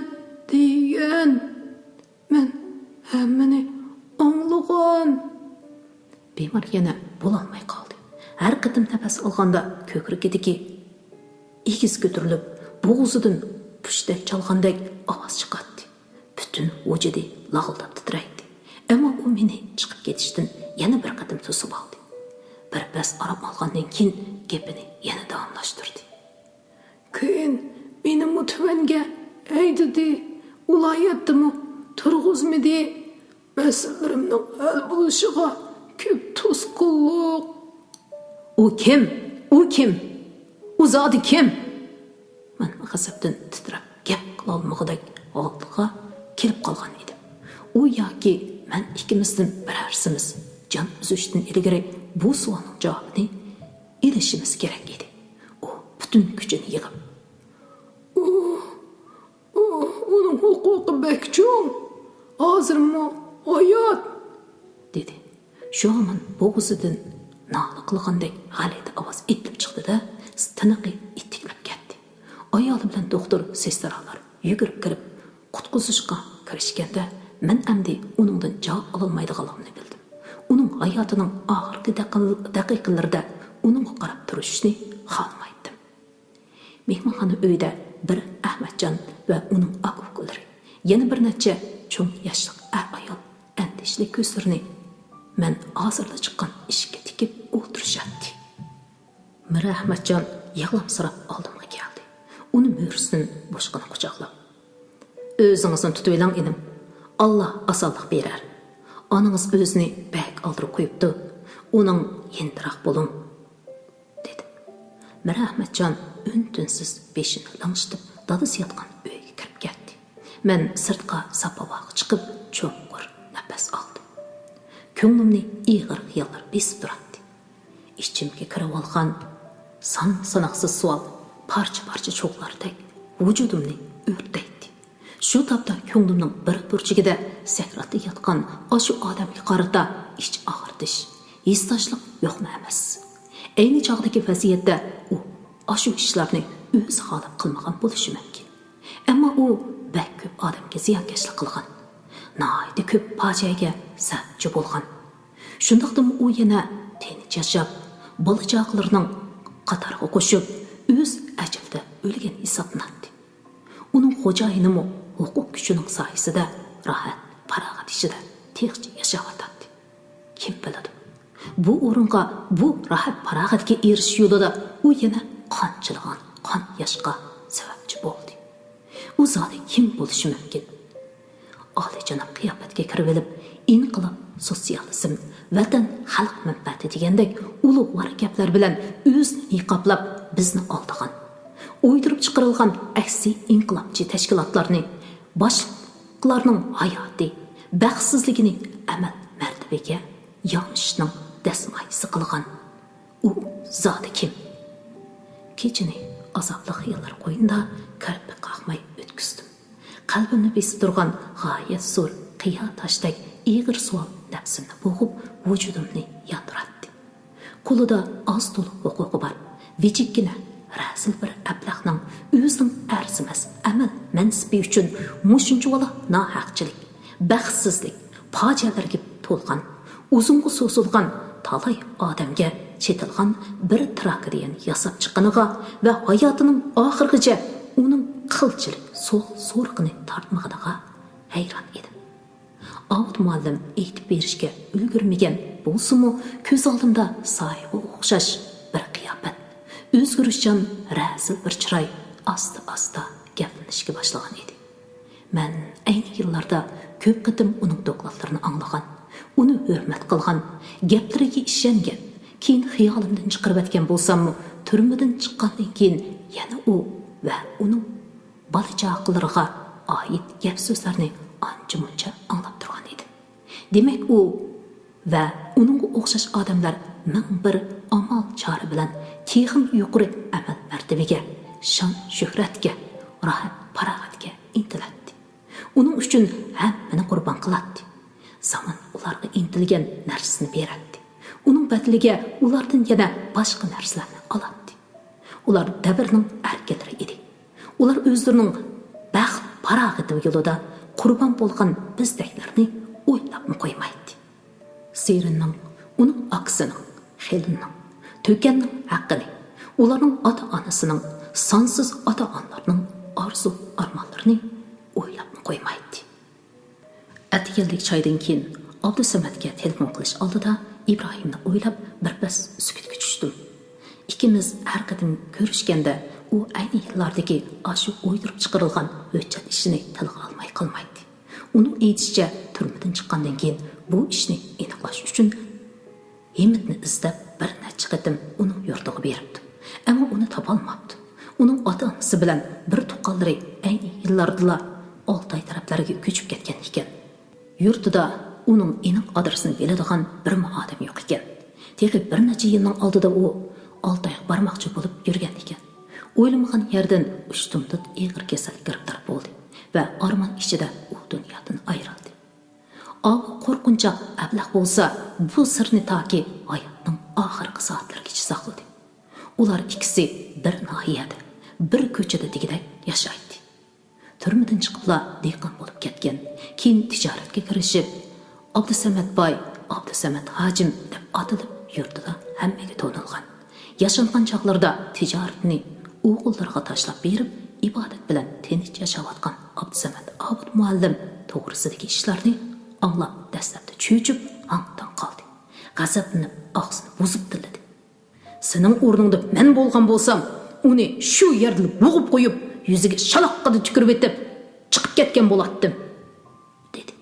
degan. Men hammani anglagan. Bemor yana bo'lolmay qoldi. Har qatim nafas olganda ko'kragidagi egiz ko'tarilib, bo'g'zidan pushtak chalgandek ovoz chiqardi. Butun vujudi lag'ildab titraydi. Ammo u meni chiqib ketishdan yana bir qatim to'sib oldi. Bir pas aram olgandan keyin gapini yana davomlashtirdi. Keyin meni mutvanga aydidi, ulayatdimi, turg'izmidi, masalarimning hal bo'lishiga ko'p to'sqinlik. U kim? U zodi kim? Men g'azabdan titrab gap qilolmagidak holga kelib qolgan edim. U yoki men ikkimizdan birarsimiz jon uzishdan ilgari bu savolning javobini ilishimiz kerak edi. U butun kuchini yig'ib, uning huquqi bakchun, hozirmi hayot dedi. Shu an bo'g'zidan nola qilgandek g'alati ovoz etilib chiqdi-da, tiniqi itiklab ketdi. Ayoli bilan doktor sestralar yugurib kirib qutqizishga kirishganda men endi uningdan javob ololmaydiganligini bildim. Uning hayotining oxirgi daqiqalarida uningga qarab turishni xohlamaydim. Mehmonxona uyida bir Ahmadjon va uning aka-ukalari, yana bir necha cho'ng yoshli ayol andishli ko'zlarini men hozirda chiqqan eshikka tikib o'tirishadi. Mira Ahmadjon yig'lamsirab oldimga keldi. Uni mo'risidan boshqani quchoqlab, o'zingizni tutib oling edim. Allah osonlik berar. Onangiz o'zini bak oldirib qo'yibdi. Uning yendiroq bo'ling, dedi. Mira Ahmadjon untinsiz beshini lang'ishtirib dadasi yotgan uyga kirib ketdi. Men sirtqa sapavaga chiqib cho'nqur nafas oldim. Ko'nglimni ig'ir xiyollar besib turardi. Ichimga kirib olgan sanoqsiz savol parcha-parcha cho'qlardek vujudimni o'rtaydi. Shu topda ko'nglimning bir burchigida sakratda yotgan o'sha odamga qarata ich og'irtish, hissashlik yo'qmi emas. Ayni chog'dagi vaziyatda u o'sha ishlarni o'zi xohlab qilmagan bo'lishi mumkin. Ammo u bak ko'p odamga ziyonkashlik qilgan. Nihoyatda ko'p fojiaga sababchi bo'lgan. Shundaqdimi u yana tinch yashab, bola-chaqalarining qatoriga qo'shib, o'z ajalda o'lgan hisoblanadi. Uning xo'jayinimi huquq kuchining soyasida rohat, farog'at ichida tinch yashayotdi. Kim biladi? Bu o'ringa, bu rohat farog'atga erishish yo'lida u yana qanchilgan qon yashqa sababchi bo'ldi. U zodi kim bo'lishi mumkin? Oliyjanob qiyofatga kirib olib, inqilob, sotsializm, vatan, xalq manfaati degandek ulug'vor gaplar bilan o'zini niqoblab bizni oldigan, o'ydirib chiqarilgan aksi inqilobchi tashkilotlarni boshliqlarning hayoti, baxtsizligini amal martabaga yonishning dasmoyisi qilgan. U zodi kim? Kechini azaplı xiyallar qo'yinda kirpik qaqmay o'tkizdim. Qalbimni besib turgan g'oyat zo'r qiyo toshdek ig'ir savol nafsimni bo'g'ib vujudimni yondiratdi. Qo'lida oz to'liq huquqi bor vijikkina rasil bir ablahning o'zining arzimas amal mansibi uchun mushunchavala nohaqchilik, baxtsizlik, fojialarga to'lgan, uzunga so'zilgan talay odamga chetilgan bir tragediyani yasab chiqqaniga va hayotining oxirigacha uning qilchilik so'rqini tortmaganiga hayron edim. Avut muallim aytib berishga ulgurmagan bo'lsa-mu, ko'z oldimda soyga o'xshash bir qiyofat, o'zgarishchan rasil bir chiroy asta gaplanishga boshlagan edi. Men ayni yillarda ko'p qitim uning dokladlarini anglagan, uni hurmat qilgan, gaplariga ishongan, keyin xiyolimdan chiqarib o'tgan bo'lsam-mu, turmadan chiqqandan keyin yana u va uning bola-chaqalariga oid gap so'zlarni ancha-muncha anglab turgan edi. Demak, u va uningga o'xshash odamlar ming bir amal chora bilan texim yuqori amal martabaga, shon shuhratga, rohat farog'atga intiladi. Uning uchun hammani qurbon qiladi. Zaman ularga intilgan narsasini beradi. Uning badaliga ulardan yana boshqa narsalarni oladi. Ular davrning erkalari edi. Ular o'zlarining baxt farog'ati yo'lida qurbon bo'lgan bizdeklarni o'ylabmi qo'ymaydi. Serinning, uning aksining, xelining, to'kanning haqqini, ularning ota-onasining, sonsiz ota-onalarining orzu armonlarini o'ylabmi qo'ymaydi. Atiyillik choydan keyin Abdusamatga telefon qilish oldida Ibrohimni o'ylab birpas sukutga tushdim. Ikkimiz har qatim ko'rishganda u ayni yillardagi ashu o'ydirib chiqarilgan hujjat ishini tilga olmay qolmaydi. Uning aytishicha, turmadan chiqqandan keyin bu ishni aniqlash uchun Himitni izlab bir necha qatim uning yurtiga beribdi. Ammo uni topolmabdi. Uning ota-onasi bilan bir tuqqanlari ayni yillarda Oltay taraflariga ko'chib ketgan ekan. Yurtida uning aniq adresini biladigan bir odam yo'q ekan. Texi bir necha yilning oldida u Oltayga bormoqchi bo'lib yurgan ekan. O'ylamagan yerdan ushtumdid ig'ir kasal giriftor bo'ldi va armon ichida u dunyodan ayrildi. Qo'rqinchoq ablah bo'lsa, bu sirni toki hayotning oxirgi soatlarigacha saqladi. Ular ikkisi bir nahiyada, bir ko'chada degidek yashaydi. Turmadan chiqibla dehqon bo'lib ketgan, keyin tijoratga kirishib, Abdusamat boy, Abdusamat hojim deb atilib yurtida hammaga to'nilgan. Yashangan chaqlarda tijoratni o'g'illarga tashlab berib, ibodat bilan tinch yashayotgan Abdusamat Obid muallim to'g'risidagi ishlarni anglab dastlabda cho'chib hangdan qoldi. G'azablanib og'zini buzib tiladi. Sening o'rningda men bo'lgan bo'lsam, uni shu yerda bo'g'ib qo'yib, yuziga shaloqqada tukirib etib, chiqib ketgan bo'lardim, dedi.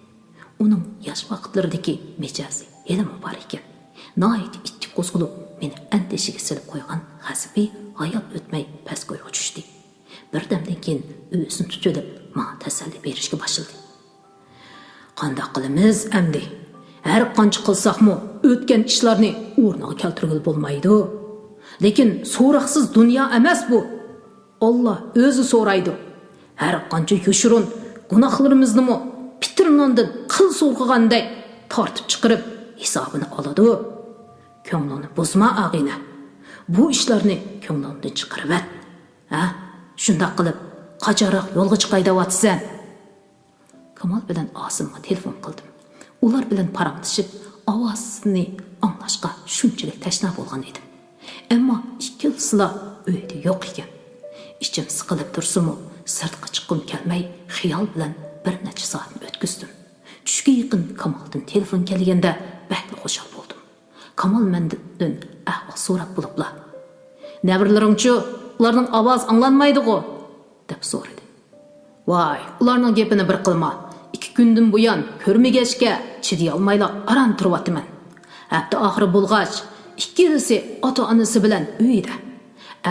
Uning yosh vaqtlaridagi mijozi ilmi bor ekan. Noit itti qo'zg'alib, meni andishiga silib qo'ygan g'azabi hayot o'tmay pastgo'yga tushdi. Birdamdan keyin o'zini tutib, menga tasalli berishga boshladi. Qanday qilamiz endi? Har qancha qilsaqmi, o'tgan ishlarni o'rniga keltirib bo'lmaydi. Lekin so'roqsiz dunyo emas bu. Alloh o'zi so'raydi. Har qancha yoshirun gunohlarimizni pitirnondan qil so'rg'agandek tortib chiqarib hisobini oladi. Ko'nglini buzma ag'ina. Bu ishlarni ko'nglingdan chiqarib at. Ha? Shunday qilib, qajaroq yo'lga chiqay deyapsan. Kamal bilan Osimga telefon qildim. Ular bilan paranglashib, ovozini anglashga shunchalik tashna bo'lgan edim. Ammo ikkilisila uyda yo'q ekan. Ichim siqilib tursa-mu, sirtqa chiqqim kelmay, xiyol bilan bir necha soat o'tkazdim. Tushga yaqin Kamaldan telefon kelganda bakli xushal bo'ldim. Kamal mendan ahvol so'rab bo'libla. "Nabirlaringchi, ularning ovoz anglanmaydi-ku?" deb so'radi. "Voy, ularning gapini bir qilma. 2 kundan buyon ko'rmagachga chiday olmayla aran turyapman. Hafta oxiri bo'lg'ach, ikkilisi ota-onasi bilan uyda.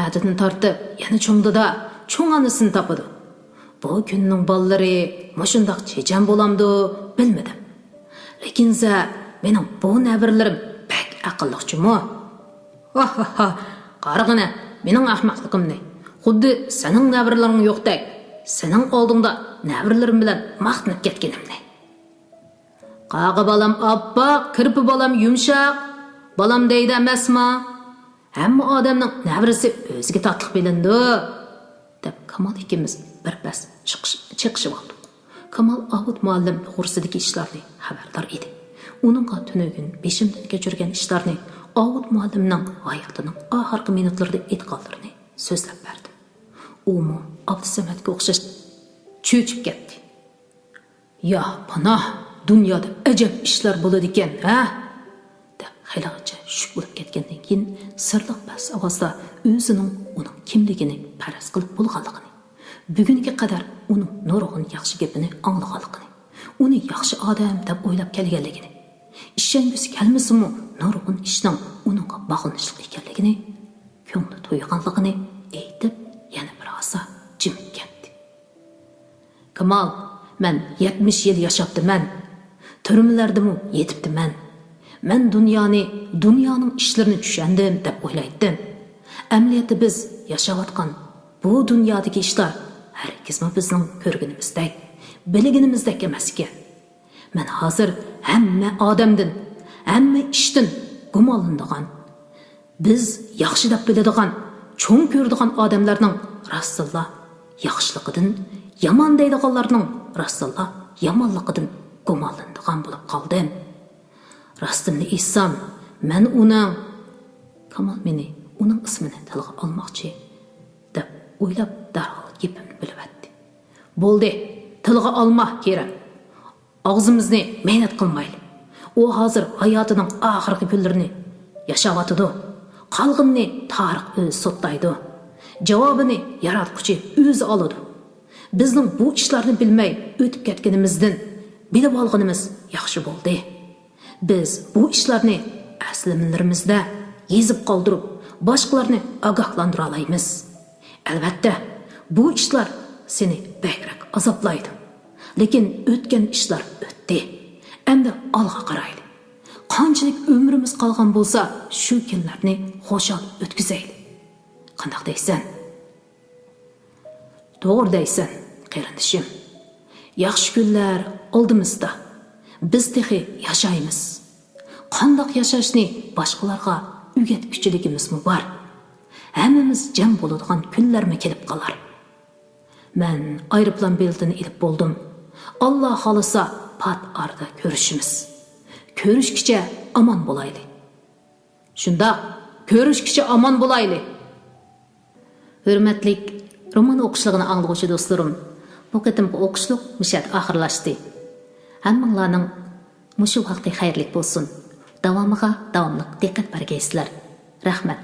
Adini tortib, yana cho'ngdida cho'ng onasini topadi. Bu kunning bolalari mushundoq chechan bo'lamdi, bilmadim. Lekin mening bu nabirlarim aqlliqchimi? Ha, qarag'ina, mening ahmoqligimni. xuddi sening nəvirlərin yoxdək, sening oldingda nəvirlərim bilan maqtanıb ketganimni. Qağı balam oppoq, kirpi balam yumshoq, balam deydi emasmi? Hamma odamning nəvirisi o'ziga tatliq bilindi, deb Kamal ikimiz bir bas chiqishib oldik. Kamal Avut muallim to'g'risidagi ishlarni xabardor edi. Uningga tunugun beshimdan kechirgan ishlarni Avut muallimning hayotining oxirgi minutlarida aytganlarini so'zlab berdi. Umu Abdusamadga o'xshash cho'chib ketdi. Ya panoh, dunyoda ajab ishlar bo'ladi ekan, ha? deb xayolicha shuq bo'lib ketgandan keyin sirliq bas ovozda o'zining uning kimligini faraz qilib bo'lganligini, bugunga qadar uning nurg'un yaxshi gapini anglaganligini, uni yaxshi odam deb o'ylab kelganligini, ishongisi kelmasimi nurg'un ishning uningga bog'lanishli ekanligini, ko'ngli to'yganligini aytib, yana bir osa jim ketdi. Kamal, men 70 yil yashaptiman. Turmalardimi yetibdiman. Men dunyoning ishlarini tushundim deb o'ylaydim. Amaliyotda biz yashayotgan bu dunyodagi ishlar hargizmi bizning ko'rganimizdek, bilganimizdek emas ekan. Men hozir hamma odamdan, hamma ishdan gumonlanadigan, biz yaxshi deb biladigan, cho'ng ko'radigan odamlarning rasululloh yaxshiligidan, yomon deydiganlarning rasululloh yomonligidan gumonlanadigan bo'lib qoldim. Rostini aytsam, men Kamal meni uning ismini tilga olmoqchi deb o'ylab darhol gapimni bilib etdi. Bo'ldi, tilga olma kerak. Og'zimizni mehnat qilmaylik. U hozir hayotining oxirgi kunlarini yashayotidi. Qolganini tarix o'zi sotlaydi. Javobini yaratquchi o'zi oladi. Bizning bu ishlarni bilmay o'tib ketganimizdan bilib olganimiz yaxshi bo'ldi. Biz bu ishlarni aslimlarimizda yezib qoldirib, boshqalarni ogohlantira olamiz. Albatta, bu ishlar seni bakrak azoblaydi. Lekin o'tgan ishlar o'tdi. Endi olg'a qaraylik. Qanchalik umrimiz qolgan bo'lsa, shu kunlarni xo'shal o'tkazaylik. Qanday deysan? To'g'ri deysan, qarindishim. Yaxshi kunlar oldimizda. Biz tehi yashaymiz. Qanday yashashni boshqalarga o'rgatguchiligimizmi bor? Hammamiz jam bo'ladigan kunlarmi kelib qolar? Men aeroplan biletini ilib bo'ldim. Alloh xolisa pat arada ko'rishimiz. Ko'rishkicha aman bo'laylik. Shunda ko'rishkicha aman bo'laylik. Hurmatli roman o'qishligini anglovchi do'stlarim, bu qitimki o'qishlik mishat oxirlashdi. Hammanglarning mushu vaqti xayrli bo'lsin. Davomiga davomli diqqat bergaysizlar. Rahmat.